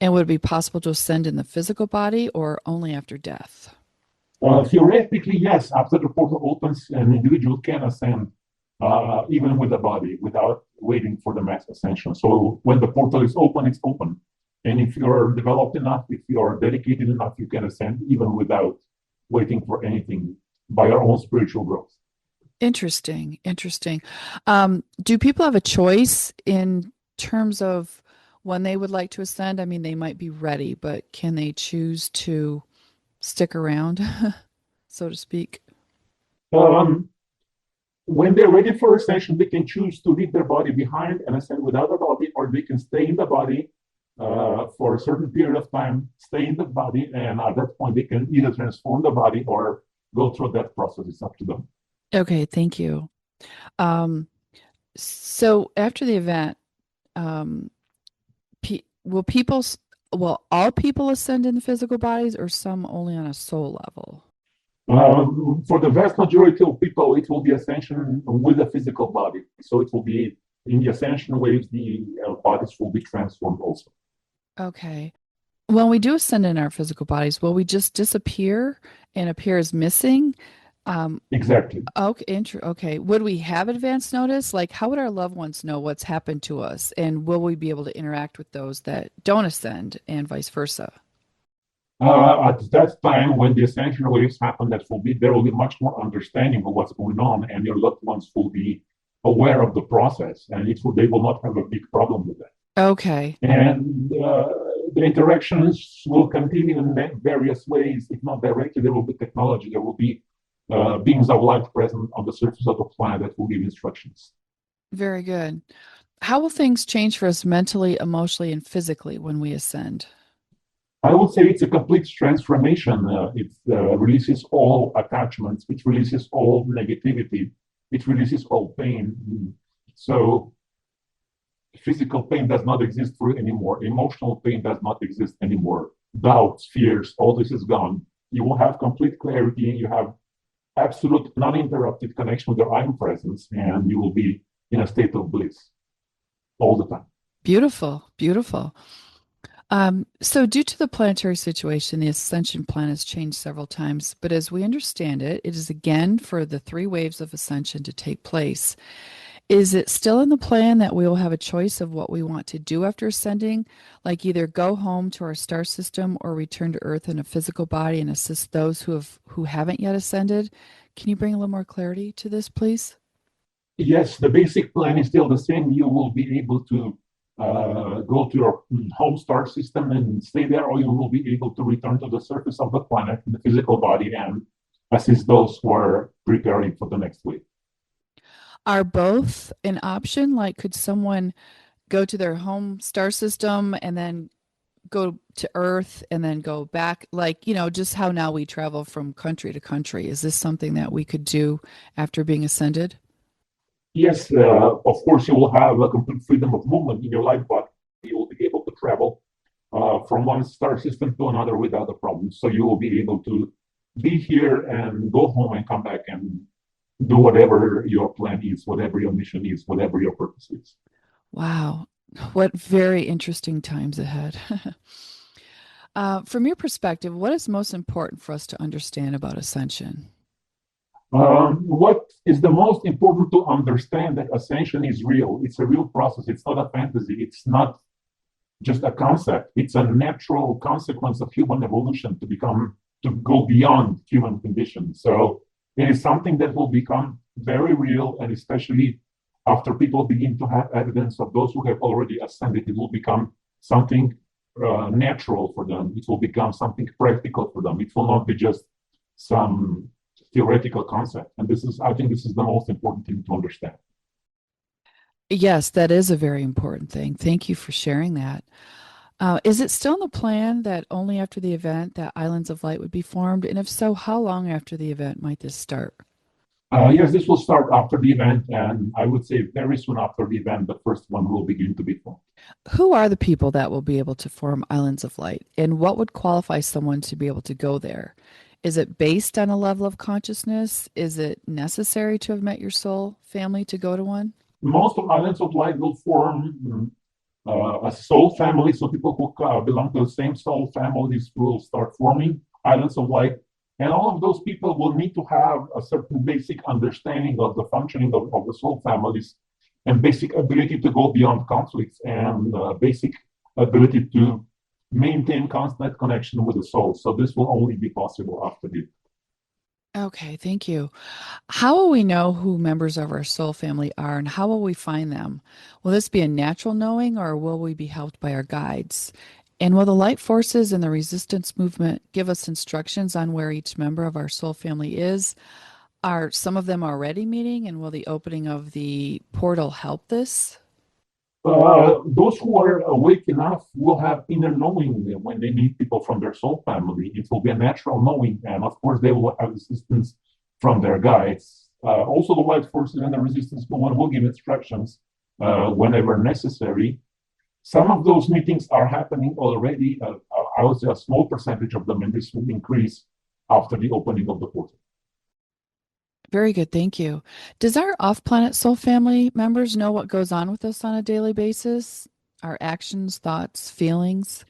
And would it be possible to ascend in the physical body or only after death? Theoretically, yes. After the portal opens, an individual can ascend even with the body without waiting for the mass ascension. So when the portal is open, it's open. And if you're developed enough, if you're dedicated enough, you can ascend even without waiting for anything by your own spiritual growth. Interesting, interesting. Do people have a choice in terms of when they would like to ascend? I mean, they might be ready, but can they choose to stick around, so to speak? Um, when they're ready for ascension, they can choose to leave their body behind and ascend without a body, or they can stay in the body for a certain period of time, stay in the body, and at that point, they can either transform the body or go through that process. It's up to them. Okay, thank you. Um, so after the event, um, pe will people, will all people ascend in the physical bodies or some only on a soul level? For the vast majority of people, it will be ascension with a physical body. So it will be in the ascension waves, the bodies will be transformed also. Okay. When we do ascend in our physical bodies, will we just disappear and appear as missing? Um, Exactly. okay. Would we have advance notice? Like, how would our loved ones know what's happened to us? And will we be able to interact with those that don't ascend and vice versa? At that time, when the ascension waves happen, there will be much more understanding of what's going on, and your loved ones will be aware of the process, and they will not have a big problem with that. Okay. And the interactions will continue in various ways. If not directly, there will be technology. There will be beings of light present on the surface of the planet that will give instructions. Very good. How will things change for us mentally, emotionally, and physically when we ascend? I would say it's a complete transformation. It releases all attachments, it releases all negativity, it releases all pain. So physical pain does not exist for you anymore. Emotional pain does not exist anymore. Doubts, fears, all this is gone. You will have complete clarity. You have absolute non-interrupted connection with your I'm presence, and you will be in a state of bliss all the time. Beautiful, beautiful. So due to the planetary situation, the ascension plan has changed several times, but as we understand it, it is again for the three waves of ascension to take place. Is it still in the plan that we will have a choice of what we want to do after ascending, like either go home to our star system or return to Earth in a physical body and assist those who haven't yet ascended? Can you bring a little more clarity to this, please? Yes, the basic plan is still the same. You will be able to go to your home star system and stay there, or you will be able to return to the surface of the planet in the physical body and assist those who are preparing for the next wave. Are both an option? Like, could someone go to their home star system and then go to Earth and then go back? Like, just how now we travel from country to country. Is this something that we could do after being ascended? Yes, of course, you will have a complete freedom of movement in your life, but you will be able to travel from one star system to another without a problem. So you will be able to be here and go home and come back and do whatever your plan is, whatever your mission is, whatever your purpose is. Wow. What very interesting times ahead. From your perspective, what is most important for us to understand about ascension? What is the most important to understand that ascension is real? It's a real process. It's not a fantasy. It's not just a concept. It's a natural consequence of human evolution to go beyond human condition. So it is something that will become very real, and especially after people begin to have evidence of those who have already ascended, it will become something natural for them. It will become something practical for them. It will not be just some theoretical concept. And I think this is the most important thing to understand. Yes, that is a very important thing. Thank you for sharing that. Is it still in the plan that only after the event that Islands of Light would be formed? And if so, how long after the event might this start? Yes, this will start after the event, and I would say very soon after the event, the first one will begin to be formed. Who are the people that will be able to form Islands of Light, and what would qualify someone to be able to go there? Is it based on a level of consciousness? Is it necessary to have met your soul family to go to one? Most of Islands of Light will form a soul family, so people who belong to the same soul families will start forming Islands of Light. And all of those people will need to have a certain basic understanding of the functioning of the soul families and basic ability to go beyond conflicts and basic ability to maintain constant connection with the soul. So this will only be possible after the. Okay, thank you. How will we know who members of our soul family are and how will we find them? Will this be a natural knowing or will we be helped by our guides? And will the light forces and the resistance movement give us instructions on where each member of our soul family is? Are some of them already meeting and will the opening of the portal help this? Those who are awake enough will have inner knowing when they meet people from their soul family. It will be a natural knowing, and of course, they will have assistance from their guides. Also, the light forces and the resistance movement will give instructions whenever necessary. Some of those meetings are happening already. I would say a small percentage of them, and this will increase after the opening of the portal. Very good, thank you. Does our off-planet soul family members know what goes on with us on a daily basis? Our actions, thoughts, feelings?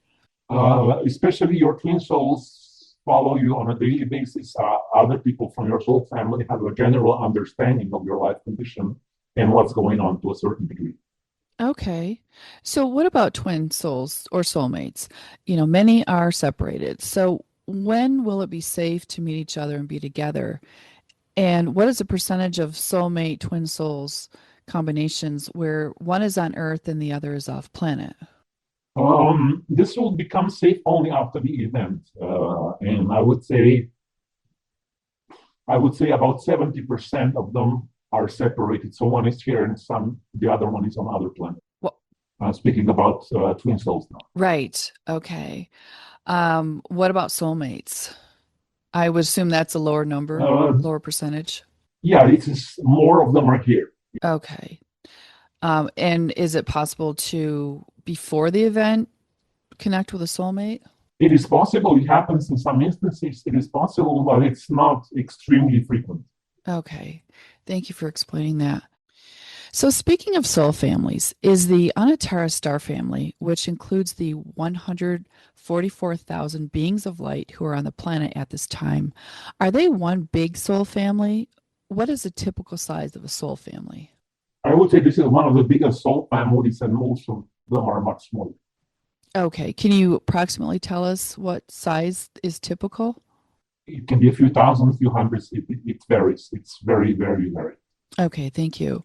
Especially your twin souls follow you on a daily basis. Other people from your soul family have a general understanding of your life condition and what's going on to a certain degree. Okay. So what about twin souls or soulmates? Many are separated. So when will it be safe to meet each other and be together? And what is the percentage of soulmate twin souls combinations where one is on Earth and the other is off planet? This will become safe only after the event, and I would say about 70% of them are separated. So one is here, and the other one is on other planet. Well, Speaking about twin souls now. right. Okay. What about soulmates? I would assume that's a lower number, lower percentage. Yeah, it is more of them are here. Okay. And is it possible to, before the event, connect with a soulmate? It is possible. It happens in some instances. It is possible, but it's not extremely frequent. Okay. Thank you for explaining that. So speaking of soul families, is the Anatara star family, which includes the 144,000 beings of light who are on the planet at this time, are they one big soul family? What is the typical size of a soul family? I would say this is one of the biggest soul families, and most of them are much smaller. Okay. Can you approximately tell us what size is typical? It can be a few thousand, few hundreds. It varies. It's very, very, very. Okay, thank you.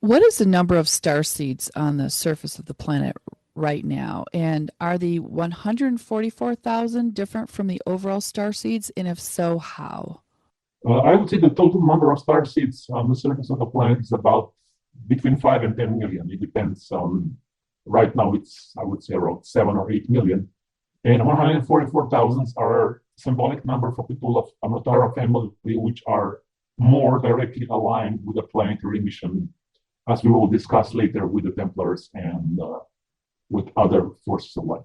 What is the number of star seeds on the surface of the planet right now? And are the 144,000 different from the overall star seeds? And if so, how? I would say the total number of star seeds on the surface of the planet is about between 5 and 10 million. It depends on, right now it's, I would say, around 7 or 8 million. And 144,000 are a symbolic number for people of Anatara family, which are more directly aligned with the planetary mission, as we will discuss later with the Templars and with other forces of light.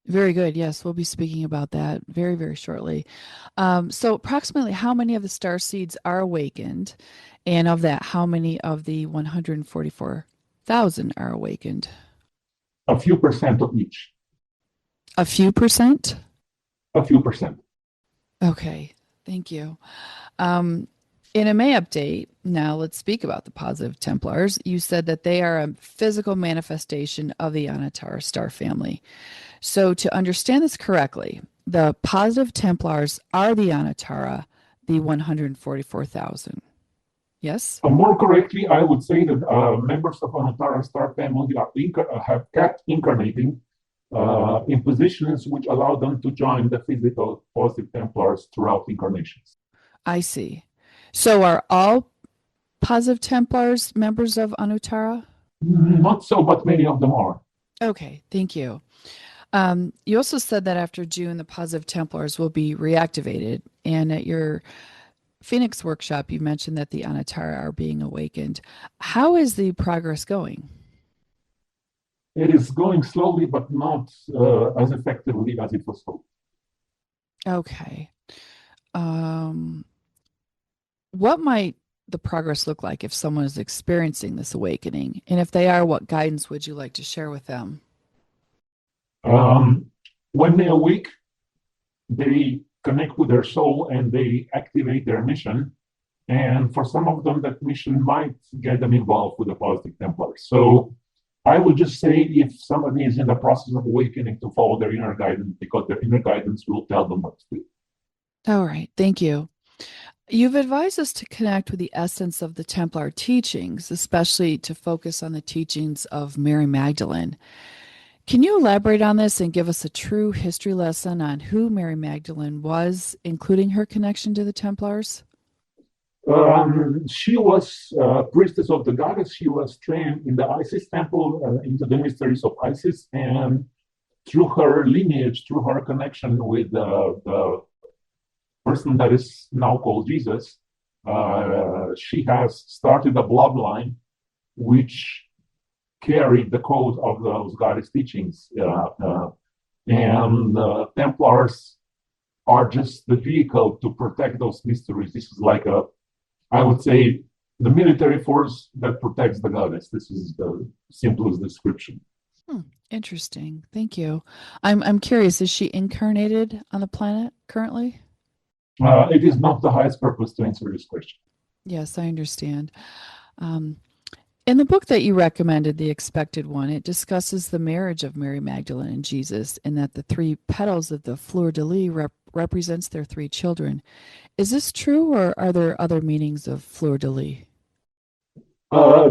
Very good. Yes, we'll be speaking about that very, very shortly. So approximately how many of the star seeds are awakened? And of that, how many of the 144,000 are awakened? A few percent of each. A few percent? A few percent. Okay, thank you. In a May update, now let's speak about the positive Templars. You said that they are a physical manifestation of the Anatara star family. So to understand this correctly, the positive Templars are the Anatara, the 144,000. Yes? More correctly, I would say that members of Anantara star family have kept incarnating in positions which allow them to join the physical positive Templars throughout incarnations. I see. So are all positive Templars members of Anutara? Not so, but many of them are. Okay, thank you. You also said that after June, the positive Templars will be reactivated. And at your Phoenix workshop, you mentioned that the Anatara are being awakened. How is the progress going? It is going slowly, but not as effectively as it was hoped. Okay. What might the progress look like if someone is experiencing this awakening? And if they are, what guidance would you like to share with them? When they awake, they connect with their soul and they activate their mission. And for some of them, that mission might get them involved with the positive Templars. So I would just say if somebody is in the process of awakening to follow their inner guidance, because their inner guidance will tell them what to do. All right, thank you. You've advised us to connect with the essence of the Templar teachings, especially to focus on the teachings of Mary Magdalene. Can you elaborate on this and give us a true history lesson on who Mary Magdalene was, including her connection to the Templars? She was priestess of the goddess. She was trained in the Isis temple, into the mysteries of Isis, and through her lineage, through her connection with the person that is now called Jesus, she has started a bloodline which carried the code of those goddess teachings. And Templars are just the vehicle to protect those mysteries. This is like I would say, the military force that protects the goddess. This is the simplest description. Interesting. Thank you. I'm curious, is she incarnated on the planet currently? It is not the highest purpose to answer this question. Yes, I understand. In the book that you recommended, The Expected One, it discusses the marriage of Mary Magdalene and Jesus, and that the three petals of the fleur-de-lis represents their three children. Is this true, or are there other meanings of fleur-de-lis?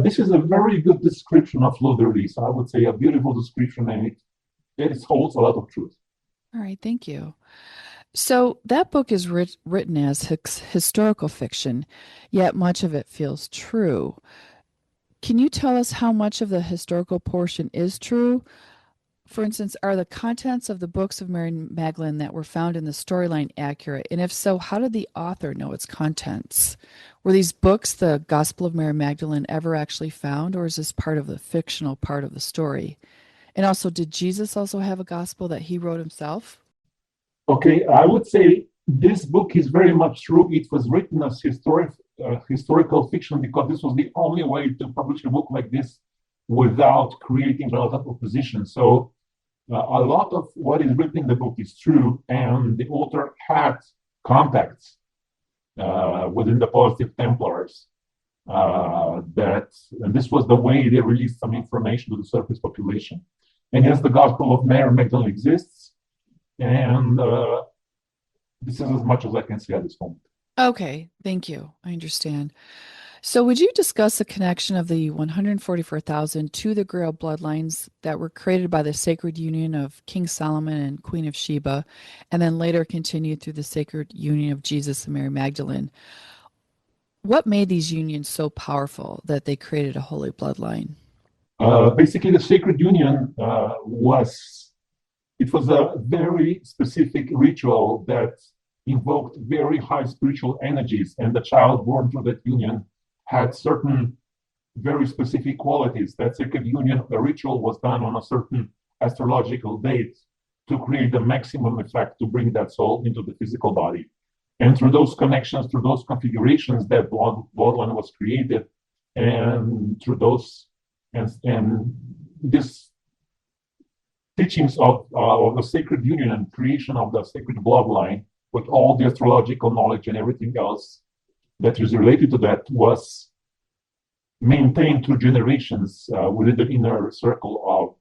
This is a very good description of fleur-de-lis. I would say a beautiful description, and it holds a lot of truth. All right, thank you. So that book is written as historical fiction, yet much of it feels true. Can you tell us how much of the historical portion is true? For instance, are the contents of the books of Mary Magdalene that were found in the storyline accurate? And if so, how did the author know its contents? Were these books, the Gospel of Mary Magdalene, ever actually found, or is this part of the fictional part of the story? And also, did Jesus also have a gospel that he wrote himself? Okay, I would say this book is very much true. It was written as historical fiction because this was the only way to publish a book like this without creating a lot of opposition. So a lot of what is written in the book is true, and the author had contacts within the positive Templars and this was the way they released some information to the surface population. And yes, the Gospel of Mary Magdalene exists, and this is as much as I can say at this moment. Okay, thank you. I understand. So would you discuss the connection of the 144,000 to the Grail bloodlines that were created by the sacred union of King Solomon and Queen of Sheba, and then later continued through the sacred union of Jesus and Mary Magdalene? What made these unions so powerful that they created a holy bloodline? Basically, the sacred union was a very specific ritual that invoked very high spiritual energies, and the child born through that union had certain very specific qualities. That sacred union, the ritual was done on a certain astrological date to create the maximum effect to bring that soul into the physical body. And through those connections, through those configurations, that bloodline was created, and through those and this teachings of the sacred union and creation of the sacred bloodline, with all the astrological knowledge and everything else that is related to that, was maintained through generations within the inner circle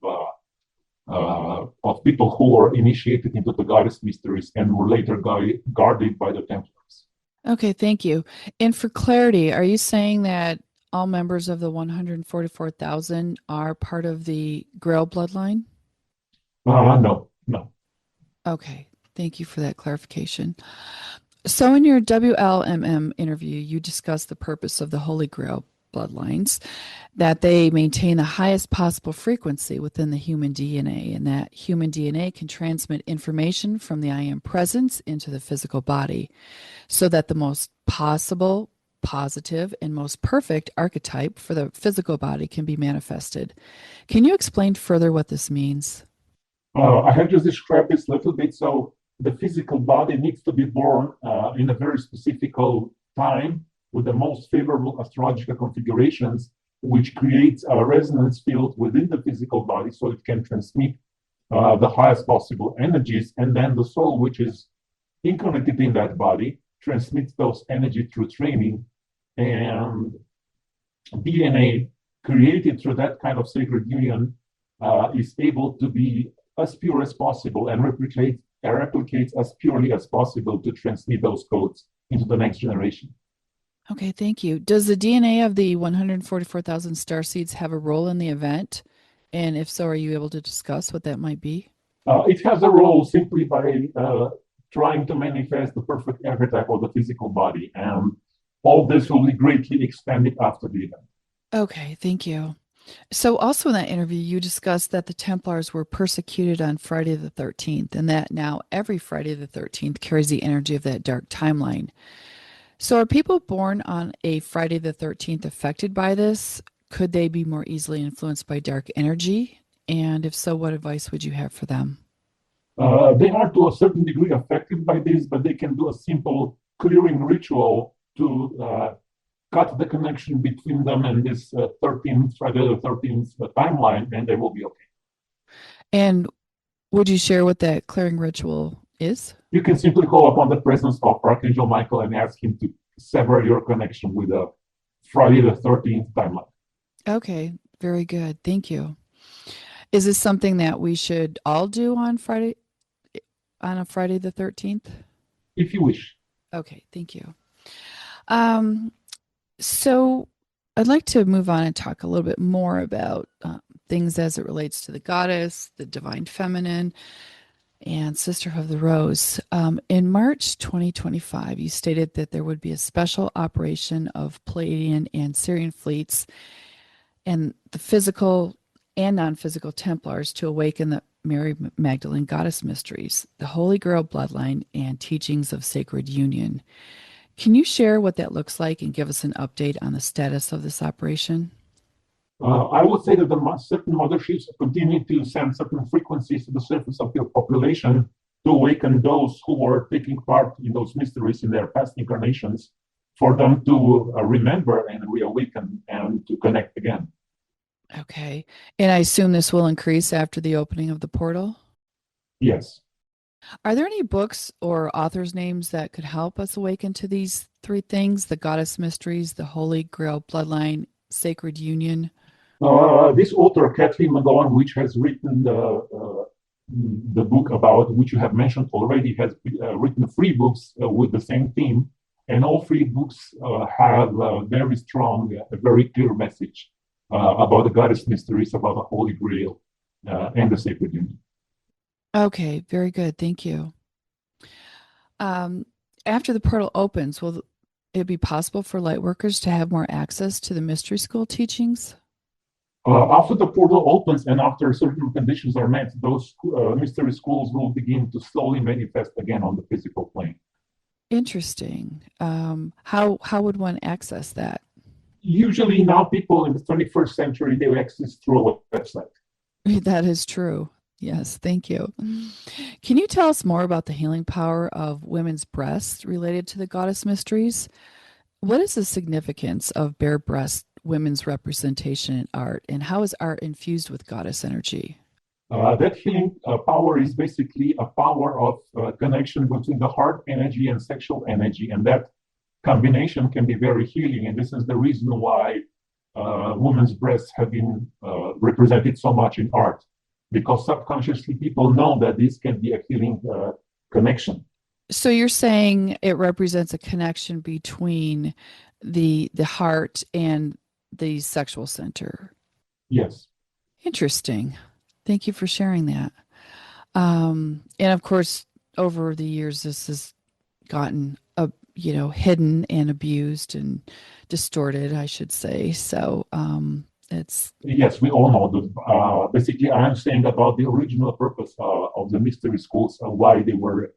of people who were initiated into the goddess mysteries and were later guarded by the Templars. Okay, thank you. And for clarity, are you saying that all members of the 144,000 are part of the Grail bloodline? No, no. Okay, thank you for that clarification. So, in your WLMM interview, you discussed the purpose of the Holy Grail bloodlines, that they maintain the highest possible frequency within the human DNA, and that human DNA can transmit information from the I am presence into the physical body, so that the most possible, positive, and most perfect archetype for the physical body can be manifested. Can you explain further what this means? I have just described this a little bit. So the physical body needs to be born in a very specific time with the most favorable astrological configurations, which creates a resonance field within the physical body so it can transmit the highest possible energies. And then the soul, which is incarnated in that body, transmits those energy through training. And DNA created through that kind of sacred union is able to be as pure as possible and replicates as purely as possible to transmit those codes into the next generation. Okay, thank you. Does the DNA of the 144,000 starseeds have a role in the event? And if so, are you able to discuss what that might be? It has a role simply by trying to manifest the perfect archetype of the physical body. And all this will be greatly expanded after the event. Okay, thank you. So, also in that interview, you discussed that the Templars were persecuted on Friday the 13th, and that now every Friday the 13th carries the energy of that dark timeline. So, are people born on a Friday the 13th affected by this? Could they be more easily influenced by dark energy? And if so, what advice would you have for them? They are to a certain degree affected by this, but they can do a simple clearing ritual to cut the connection between them and this 13th, Friday the 13th timeline, and they will be okay. And would you share what that clearing ritual is? You can simply call upon the presence of Archangel Michael and ask him to sever your connection with the Friday the 13th timeline. Okay, very good. Thank you. Is this something that we should all do on a Friday the 13th? If you wish. Okay, thank you. Um, so I'd like to move on and talk a little bit more about things as it relates to the goddess, the divine feminine, and Sisterhood of the Rose. In March 2025, you stated that there would be a special operation of Palladian and Syrian fleets and the physical and non-physical Templars to awaken the Mary Magdalene goddess mysteries, the Holy Grail bloodline, and teachings of sacred union. Can you share what that looks like and give us an update on the status of this operation? I would say that certain motherships continue to send certain frequencies to the surface of your population to awaken those who were taking part in those mysteries in their past incarnations, for them to remember and reawaken and to connect again. Okay. And I assume this will increase after the opening of the portal? Yes. Are there any books or authors' names that could help us awaken to these three things: the goddess mysteries, the Holy Grail bloodline, sacred union? This author, Kathleen McGowan, which has written the book about which you have mentioned already, has written 3 books with the same theme. And all 3 books have a very strong, a very clear message about the goddess mysteries, about the Holy Grail and the sacred union. Okay, very good. Thank you. After the portal opens, will it be possible for Lightworkers to have more access to the mystery school teachings? After the portal opens and after certain conditions are met, those mystery schools will begin to slowly manifest again on the physical plane. Interesting. How would one access that? Usually now people in the 21st century, they access through a website. That is true. Yes, thank you. Can you tell us more about the healing power of women's breasts related to the goddess mysteries? What is the significance of bare breast women's representation in art, and how is art infused with goddess energy? That healing power is basically a power of connection between the heart energy and sexual energy, and that combination can be very healing. And this is the reason why women's breasts have been represented so much in art, because subconsciously people know that this can be a healing connection. So you're saying it represents a connection between the heart and the sexual center. Yes. Interesting. Thank you for sharing that. And of course, over the years, this has gotten hidden and abused and distorted, I should say. So it's Yes, we all know that. Basically, I am saying about the original purpose of the mystery schools, why they were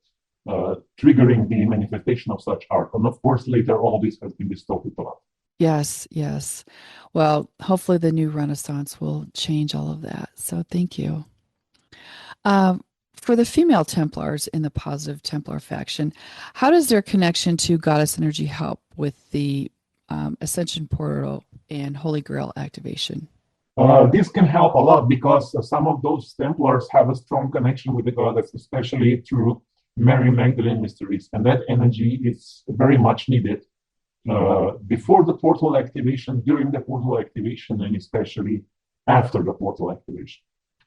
triggering the manifestation of such art. And of course, later all this has been distorted a lot. yes, yes. Well, hopefully the new Renaissance will change all of that. So thank you. Um, for the female Templars in the positive Templar faction, how does their connection to goddess energy help with the Ascension Portal and Holy Grail activation? This can help a lot because some of those Templars have a strong connection with the goddess, especially through Mary Magdalene mysteries, and that energy is very much needed before the portal activation, during the portal activation, and especially after the portal activation.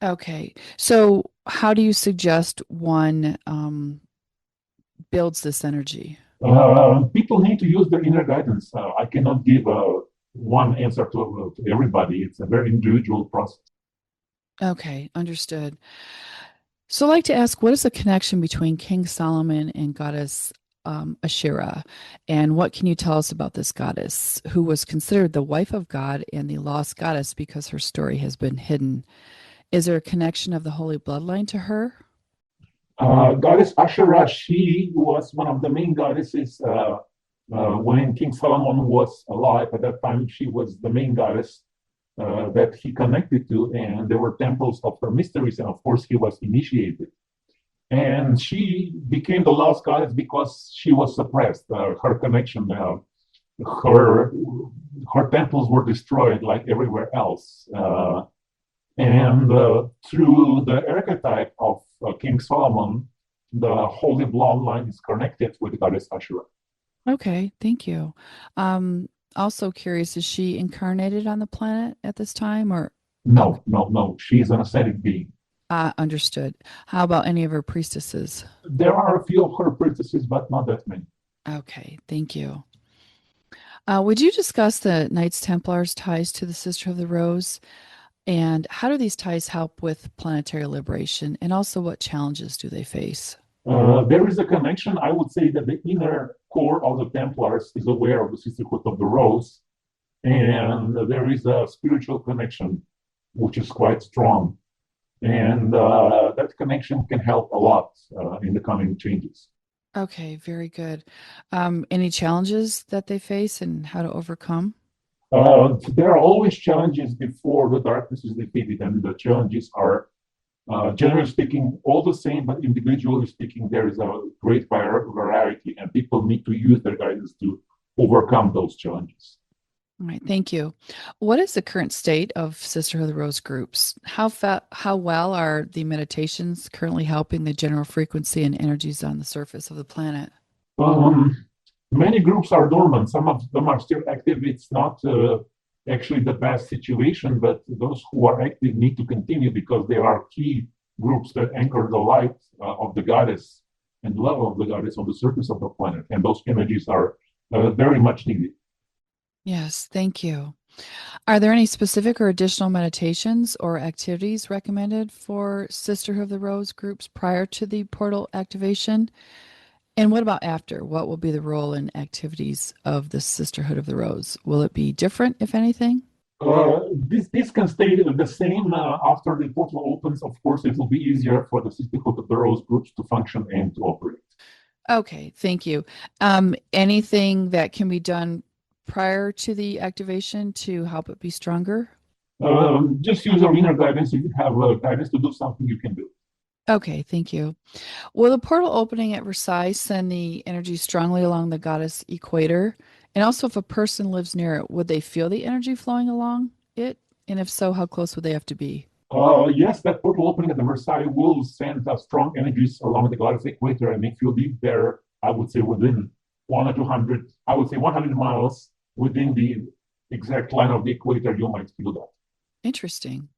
Okay, so how do you suggest one builds this energy? People need to use their inner guidance. I cannot give one answer to everybody. It's a very individual process. Okay, understood. So I'd like to ask, what is the connection between King Solomon and goddess Asherah? And what can you tell us about this goddess who was considered the wife of God and the lost goddess because her story has been hidden? Is there a connection of the holy bloodline to her? Goddess Asherah, she was one of the main goddesses when King Solomon was alive. At that time, she was the main goddess that he connected to, and there were temples of her mysteries, and of course, he was initiated. And she became the last goddess because she was suppressed. Her connection, her her temples were destroyed like everywhere else. And through the archetype of King Solomon, the holy bloodline is connected with goddess Asherah. Okay, thank you. Also curious, is she incarnated on the planet at this time or okay, No, no, no. She is an ascetic being. understood. How about any of her priestesses? There are a few of her princesses, but not that many. Okay, thank you. Would you discuss the Knights Templars ties to the Sister of the Rose? And how do these ties help with planetary liberation? And also, what challenges do they face? There is a connection. I would say that the inner core of the Templars is aware of the Sisterhood of the Rose, and there is a spiritual connection which is quite strong. And that connection can help a lot in the coming changes. Okay, very good. Any challenges that they face and how to overcome? There are always challenges before the darkness is defeated, and the challenges are, generally speaking, all the same, but individually speaking, there is a great variety, and people need to use their guidance to overcome those challenges. All right, thank you. What is the current state of Sisterhood of the Rose groups? How well are the meditations currently helping the general frequency and energies on the surface of the planet? Um, Many groups are dormant. Some of them are still active. It's not actually the best situation, but those who are active need to continue because they are key groups that anchor the light of the goddess and love of the goddess on the surface of the planet. And those energies are very much needed. Yes, thank you. Are there any specific or additional meditations or activities recommended for Sisterhood of the Rose groups prior to the portal activation? And what about after? What will be the role and activities of the Sisterhood of the Rose? Will it be different, if anything? This can stay the same after the portal opens. Of course, it will be easier for the Sisterhood of the Rose groups to function and to operate. Okay, thank you. Anything that can be done prior to the activation to help it be stronger? Just use your inner guidance. If you have guidance to do something, you can do. Okay, thank you. Will the portal opening at Versailles send the energy strongly along the goddess equator? And also, if a person lives near it, would they feel the energy flowing along it? And if so, how close would they have to be? Yes, that portal opening at the Versailles will send strong energies along the goddess equator, and if you live there, I would say within 1 or 200, I would say 100 miles within the exact line of the equator, you might feel that. Interesting.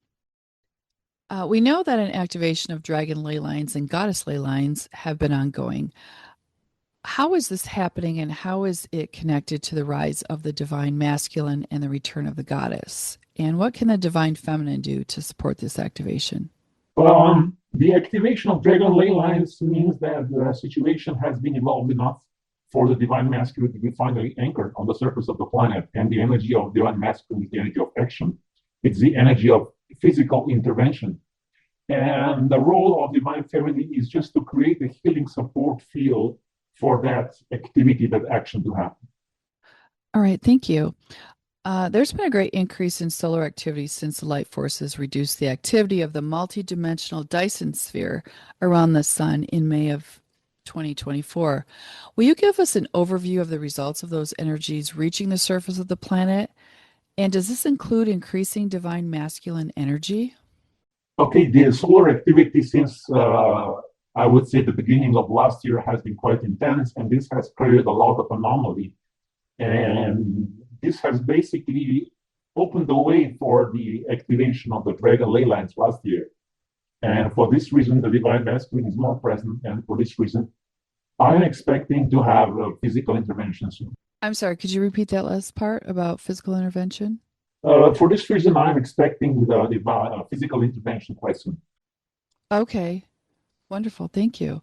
We know that an activation of dragon ley lines and goddess ley lines have been ongoing. How is this happening and how is it connected to the rise of the divine masculine and the return of the goddess? And what can the divine feminine do to support this activation? The activation of dragon ley lines means that the situation has been evolved enough for the divine masculine to be finally anchored on the surface of the planet. And the energy of divine masculine is the energy of action. It's the energy of physical intervention. And the role of divine feminine is just to create a healing support field for that activity, that action to happen. All right, thank you. There's been a great increase in solar activity since the light forces reduced the activity of the multidimensional Dyson sphere around the sun in May of 2024. Will you give us an overview of the results of those energies reaching the surface of the planet? And does this include increasing divine masculine energy? Okay, the solar activity since I would say the beginning of last year has been quite intense, and this has created a lot of anomaly. And this has basically opened the way for the activation of the dragon ley lines last year. And for this reason, the divine masculine is more present. And for this reason, I'm expecting to have a physical intervention soon. I'm sorry, could you repeat that last part about physical intervention? For this reason, I'm expecting the physical intervention quite soon. Okay, wonderful. Thank you.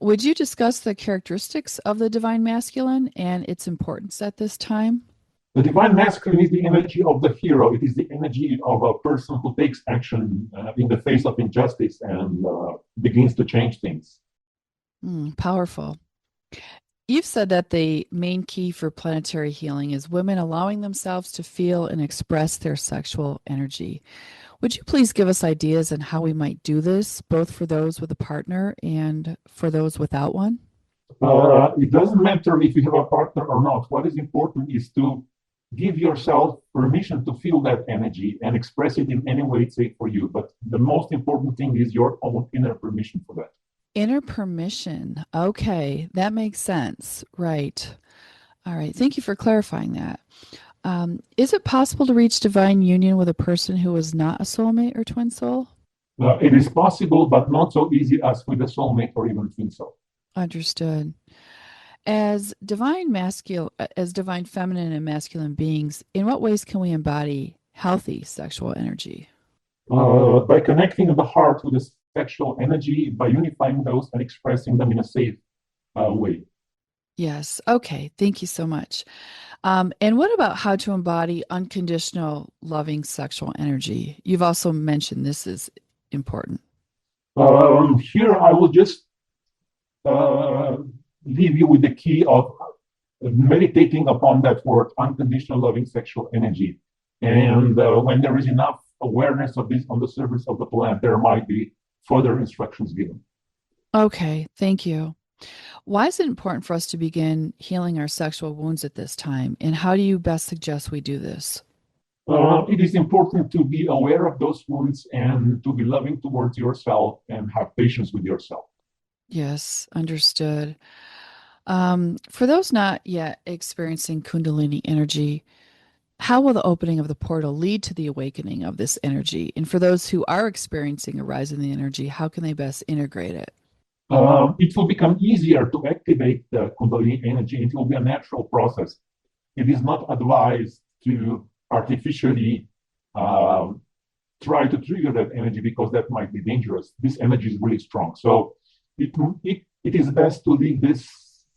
Would you discuss the characteristics of the divine masculine and its importance at this time? The divine masculine is the energy of the hero. It is the energy of a person who takes action in the face of injustice and begins to change things. Powerful. You've said that the main key for planetary healing is women allowing themselves to feel and express their sexual energy. Would you please give us ideas on how we might do this, both for those with a partner and for those without one? It doesn't matter if you have a partner or not. What is important is to give yourself permission to feel that energy and express it in any way it's safe for you. But the most important thing is your own inner permission for that. Inner permission. Okay, that makes sense. Right. All right. Thank you for clarifying that. Is it possible to reach divine union with a person who is not a soulmate or twin soul? It is possible, but not so easy as with a soulmate or even twin soul. Understood. As divine feminine and masculine beings, in what ways can we embody healthy sexual energy? By connecting the heart with the sexual energy, by unifying those and expressing them in a safe way. Yes. Okay. Thank you so much. And what about how to embody unconditional loving sexual energy? You've also mentioned this is important. Here, I will just leave you with the key of meditating upon that word, unconditional loving sexual energy. And when there is enough awareness of this on the surface of the planet, there might be further instructions given. Okay, thank you. Why is it important for us to begin healing our sexual wounds at this time? And how do you best suggest we do this? It is important to be aware of those wounds and to be loving towards yourself and have patience with yourself. Yes, understood. For those not yet experiencing Kundalini energy, how will the opening of the portal lead to the awakening of this energy? And for those who are experiencing a rise in the energy, how can they best integrate it? It will become easier to activate the Kundalini energy. It will be a natural process. It is not advised to artificially try to trigger that energy because that might be dangerous. This energy is really strong. So it is best to leave this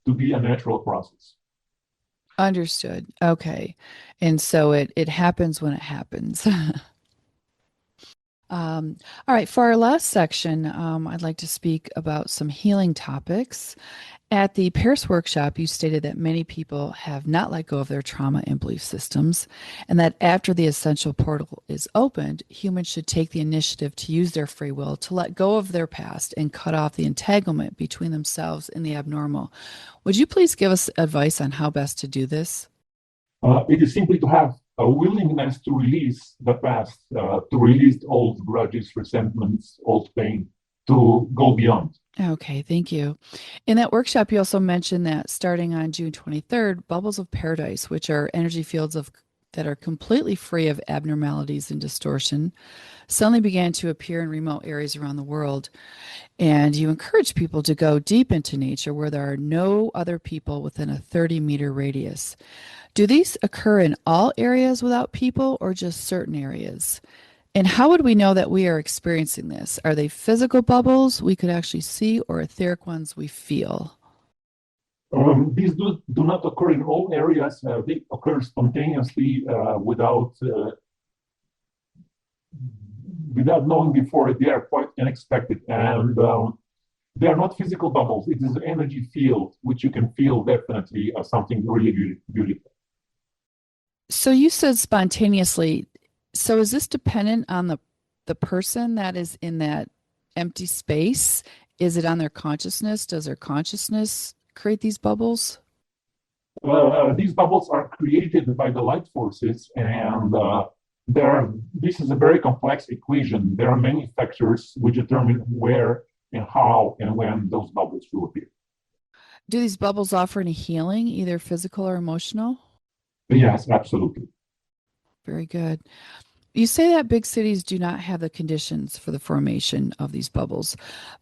to be a natural process. Understood. Okay. And so it happens when it happens. All right, for our last section, I'd like to speak about some healing topics. At the Paris workshop, you stated that many people have not let go of their trauma and belief systems, and that after the essential portal is opened, humans should take the initiative to use their free will to let go of their past and cut off the entanglement between themselves and the abnormal. Would you please give us advice on how best to do this? It is simply to have a willingness to release the past, to release old grudges, resentments, old pain, to go beyond. Okay, thank you. In that workshop, you also mentioned that starting on June 23rd, bubbles of paradise, which are energy fields of that are completely free of abnormalities and distortion suddenly began to appear in remote areas around the world. And you encourage people to go deep into nature where there are no other people within a 30-meter radius. Do these occur in all areas without people or just certain areas? And how would we know that we are experiencing this? Are they physical bubbles we could actually see or etheric ones we feel? These do not occur in all areas. They occur spontaneously without knowing before. They are quite unexpected, and they are not physical bubbles. It is an energy field, which you can feel definitely as something really beautiful. So you said spontaneously. So is this dependent on the person that is in that empty space? Is it on their consciousness? Does their consciousness create these bubbles? These bubbles are created by the light forces, and this is a very complex equation. There are many factors which determine where and how and when those bubbles will appear. Do these bubbles offer any healing, either physical or emotional? Yes, absolutely. Very good. You say that big cities do not have the conditions for the formation of these bubbles.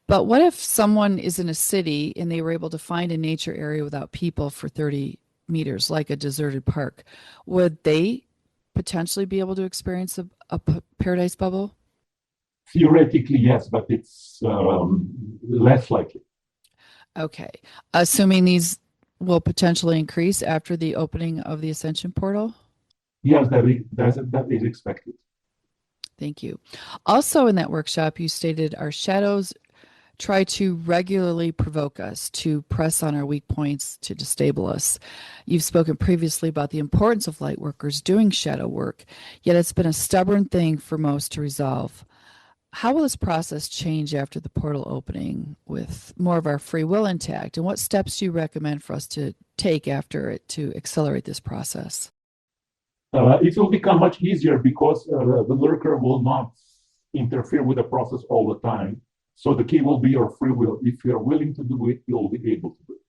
But what if someone is in a city and they were able to find a nature area without people for 30 meters, like a deserted park? Would they potentially be able to experience a paradise bubble? Theoretically, yes, but it's less likely. Okay. Assuming these will potentially increase after the opening of the Ascension Portal? Yes, that is expected. Thank you. Also, in that workshop, you stated our shadows try to regularly provoke us, to press on our weak points, to destabilize us. You've spoken previously about the importance of light workers doing shadow work, yet it's been a stubborn thing for most to resolve. How will this process change after the portal opening with more of our free will intact? And what steps do you recommend for us to take after it to accelerate this process? It will become much easier because the lurker will not interfere with the process all the time. So the key will be your free will. If you're willing to do it, you'll be able to do it.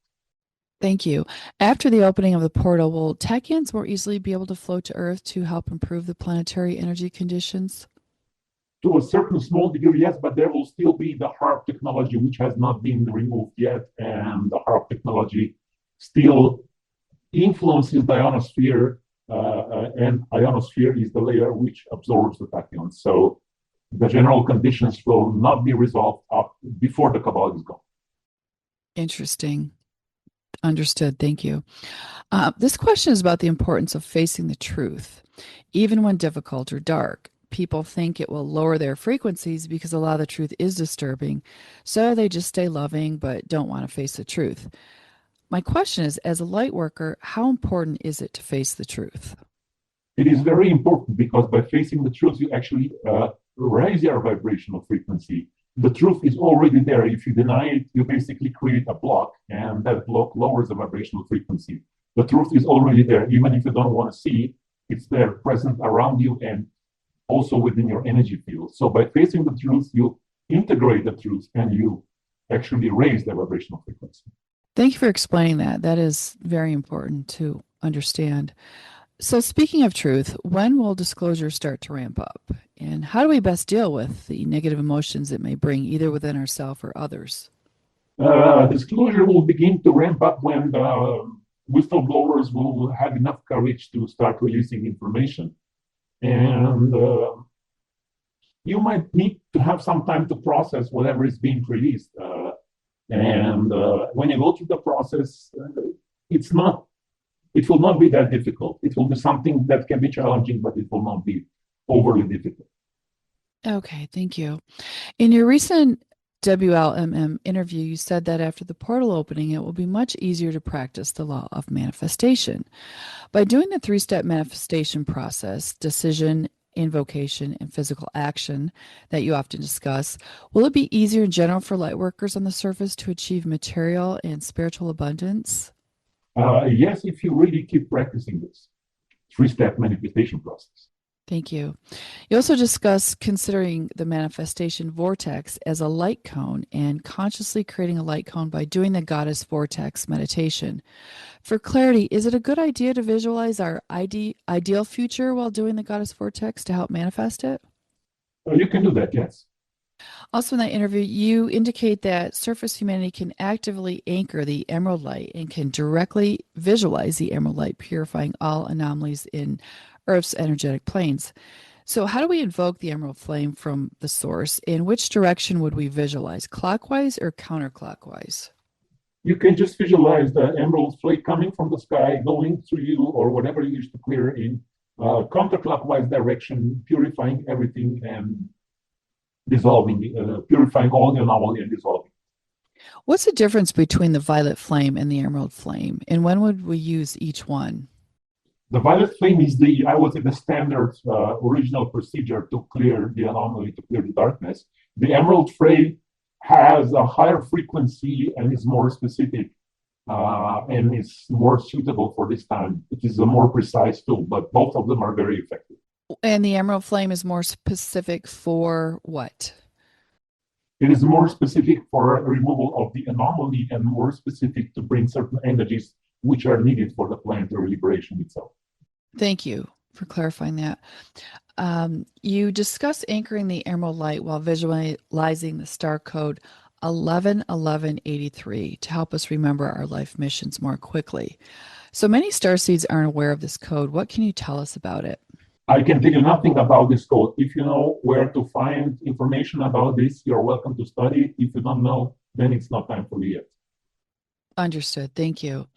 Thank you. After the opening of the portal, will Techians more easily be able to float to Earth to help improve the planetary energy conditions? To a certain small degree, yes, but there will still be the HARP technology, which has not been removed yet. And the HARP technology still influences the ionosphere, and ionosphere is the layer which absorbs the tachyons. So the general conditions will not be resolved up before the cabal is gone. Interesting. Understood. Thank you. This question is about the importance of facing the truth, even when difficult or dark. People think it will lower their frequencies because a lot of the truth is disturbing, so they just stay loving but don't want to face the truth. My question is, as a light worker, how important is it to face the truth? It is very important because by facing the truth, you actually raise your vibrational frequency. The truth is already there. If you deny it, you basically create a block, and that block lowers the vibrational frequency. The truth is already there. Even if you don't want to see it, it's there, present around you and also within your energy field. So by facing the truth, you integrate the truth and you actually raise the vibrational frequency. Thank you for explaining that. That is very important to understand. So, speaking of truth, when will disclosure start to ramp up? And how do we best deal with the negative emotions it may bring, either within ourselves or others? Disclosure will begin to ramp up when the whistleblowers will have enough courage to start releasing information. And you might need to have some time to process whatever is being released. And when you go through the process, it will not be that difficult. It will be something that can be challenging, but it will not be overly difficult. Okay, thank you. In your recent WLMM interview, you said that after the portal opening, it will be much easier to practice the law of manifestation. By doing the three-step manifestation process, decision, invocation, and physical action that you often discuss, will it be easier in general for light workers on the surface to achieve material and spiritual abundance? Yes, if you really keep practicing this three-step manifestation process. Thank you. You also discuss considering the manifestation vortex as a light cone and consciously creating a light cone by doing the goddess vortex meditation. For clarity, is it a good idea to visualize our ideal future while doing the goddess vortex to help manifest it? You can do that, yes. Also, in that interview, you indicate that surface humanity can actively anchor the emerald light and can directly visualize the emerald light purifying all anomalies in Earth's energetic planes. So, how do we invoke the emerald flame from the source? In which direction would we visualize, clockwise or counterclockwise? You can just visualize the emerald flake coming from the sky, going through you or whatever you wish to clear in counterclockwise direction, purifying everything and dissolving, purifying all the anomaly and dissolving. What's the difference between the violet flame and the emerald flame? And when would we use each one? The violet flame is the, I would say, the standard original procedure to clear the anomaly, to clear the darkness. The emerald flame has a higher frequency and is more specific and is more suitable for this time. It is a more precise tool, but both of them are very effective. And the emerald flame is more specific for what? It is more specific for removal of the anomaly and more specific to bring certain energies which are needed for the planetary liberation itself. Thank you for clarifying that. You discuss anchoring the emerald light while visualizing the star code 111183 to help us remember our life missions more quickly. So many starseeds aren't aware of this code. What can you tell us about it? I can tell you nothing about this code. If you know where to find information about this, you're welcome to study it. If you don't know, then it's not time for you yet. Understood. Thank you.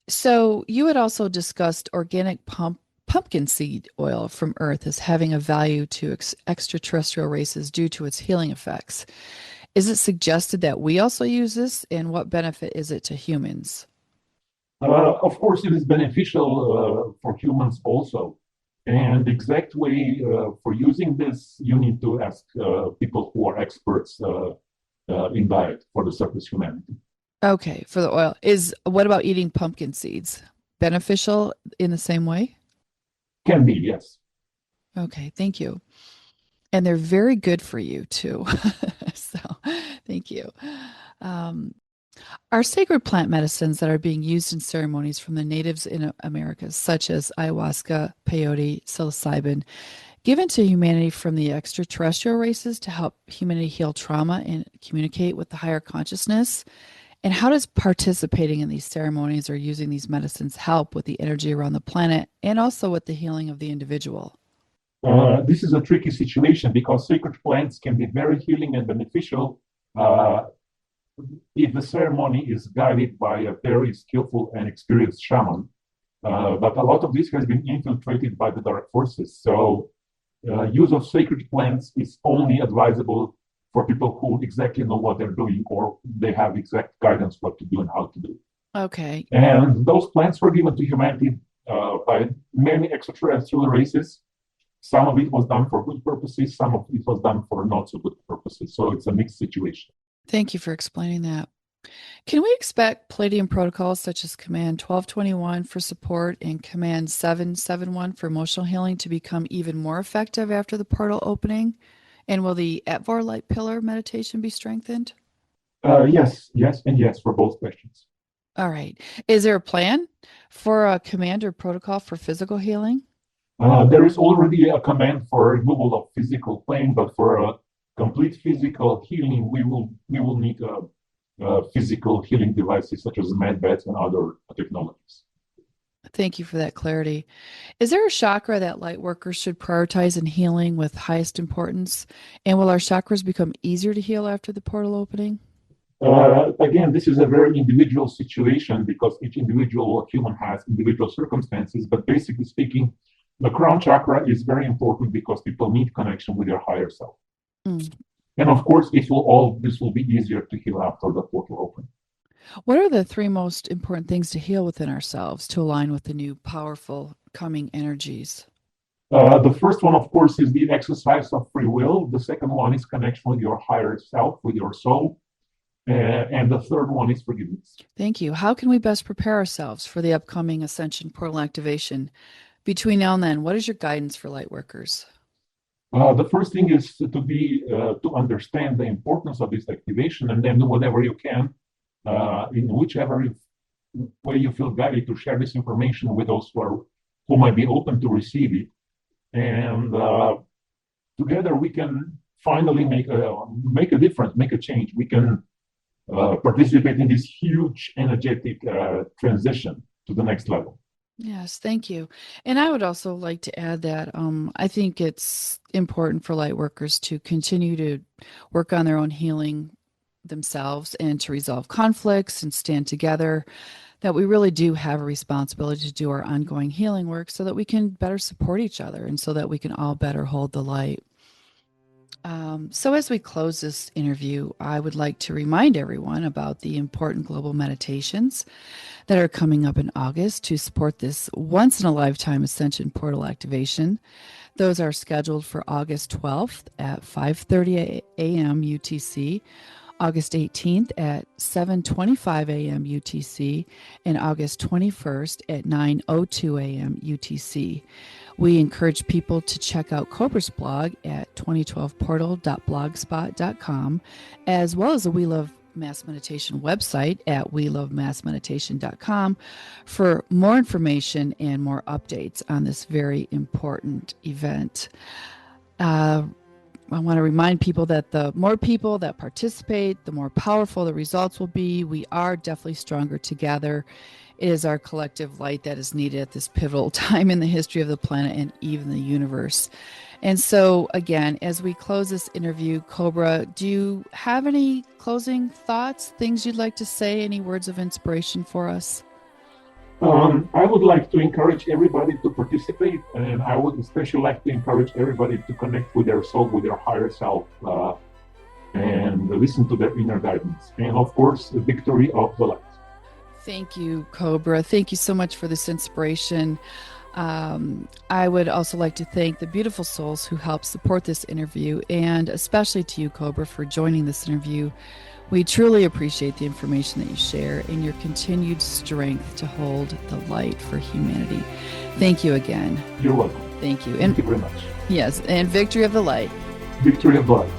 So you had also discussed organic pumpkin seed oil from Earth as having a value to extraterrestrial races due to its healing effects. Is it suggested that we also use this, and what benefit is it to humans? Of course, it is beneficial for humans also. And the exact way for using this, you need to ask people who are experts in diet for the surface humanity. Okay, for the oil. What about eating pumpkin seeds? Beneficial in the same way? Can be, yes. Okay, thank you. And they're very good for you too. So, thank you. Are sacred plant medicines that are being used in ceremonies from the natives in Americas, such as ayahuasca, peyote, psilocybin, given to humanity from the extraterrestrial races to help humanity heal trauma and communicate with the higher consciousness? And how does participating in these ceremonies or using these medicines help with the energy around the planet and also with the healing of the individual? This is a tricky situation because sacred plants can be very healing and beneficial if the ceremony is guided by a very skillful and experienced shaman. But a lot of this has been infiltrated by the dark forces. So use of sacred plants is only advisable for people who exactly know what they're doing or they have exact guidance what to do and how to do. Okay. And those plants were given to humanity by many extraterrestrial races. Some of it was done for good purposes, some of it was done for not so good purposes. So it's a mixed situation. Thank you for explaining that. Can we expect Palladium protocols such as Command 1221 for support and Command 771 for emotional healing to become even more effective after the portal opening? And will the Atvor light pillar meditation be strengthened? Yes, and yes for both questions. All right. Is there a plan for a command or protocol for physical healing? There is already a command for removal of physical pain, but for a complete physical healing, we will need physical healing devices such as med beds and other technologies. Thank you for that clarity. Is there a chakra that light workers should prioritize in healing with highest importance? And will our chakras become easier to heal after the portal opening? Again, this is a very individual situation because each individual human has individual circumstances, but basically speaking, the crown chakra is very important because people need connection with their higher self. Mm. And of course, this will be easier to heal after the portal open. What are the three most important things to heal within ourselves to align with the new powerful coming energies? The first one, of course, is the exercise of free will. The second one is connection with your higher self, with your soul. And the third one is forgiveness. Thank you. How can we best prepare ourselves for the upcoming Ascension Portal Activation? Between now and then, what is your guidance for Lightworkers? The first thing is to understand the importance of this activation, and then do whatever you can in whichever way you feel guided to share this information with those who might be open to receive it. And together we can finally make a difference, make a change. We can participate in this huge energetic transition to the next level. Yes, thank you. And I would also like to add that I think it's important for light workers to continue to work on their own healing themselves and to resolve conflicts and stand together, that we really do have a responsibility to do our ongoing healing work so that we can better support each other and so that we can all better hold the light. So as we close this interview, I would like to remind everyone about the important global meditations that are coming up in August to support this once-in-a-lifetime Ascension Portal Activation. Those are scheduled for August 12th at 5:30 a.m. UTC, August 18th at 7:25 a.m. UTC, and August 21st at 9:02 a.m. UTC. We encourage people to check out Cobra's blog at 2012portal.blogspot.com, as well as the We Love Mass Meditation website at welovemassmeditation.com for more information and more updates on this very important event. I want to remind people that the more people that participate, the more powerful the results will be. We are definitely stronger together. It is our collective light that is needed at this pivotal time in the history of the planet and even the universe. And so, again, as we close this interview, Cobra, do you have any closing thoughts, things you'd like to say, any words of inspiration for us? I would like to encourage everybody to participate, and I would especially like to encourage everybody to connect with their soul, with their higher self, and listen to their inner guidance. And of course, the victory of the light. Thank you, Cobra. Thank you so much for this inspiration. I would also like to thank the beautiful souls who helped support this interview, and especially to you, Cobra, for joining this interview. We truly appreciate the information that you share and your continued strength to hold the light for humanity. Thank you again. You're welcome. Thank you. Thank you very much. Yes, and victory of the light. Victory of the light.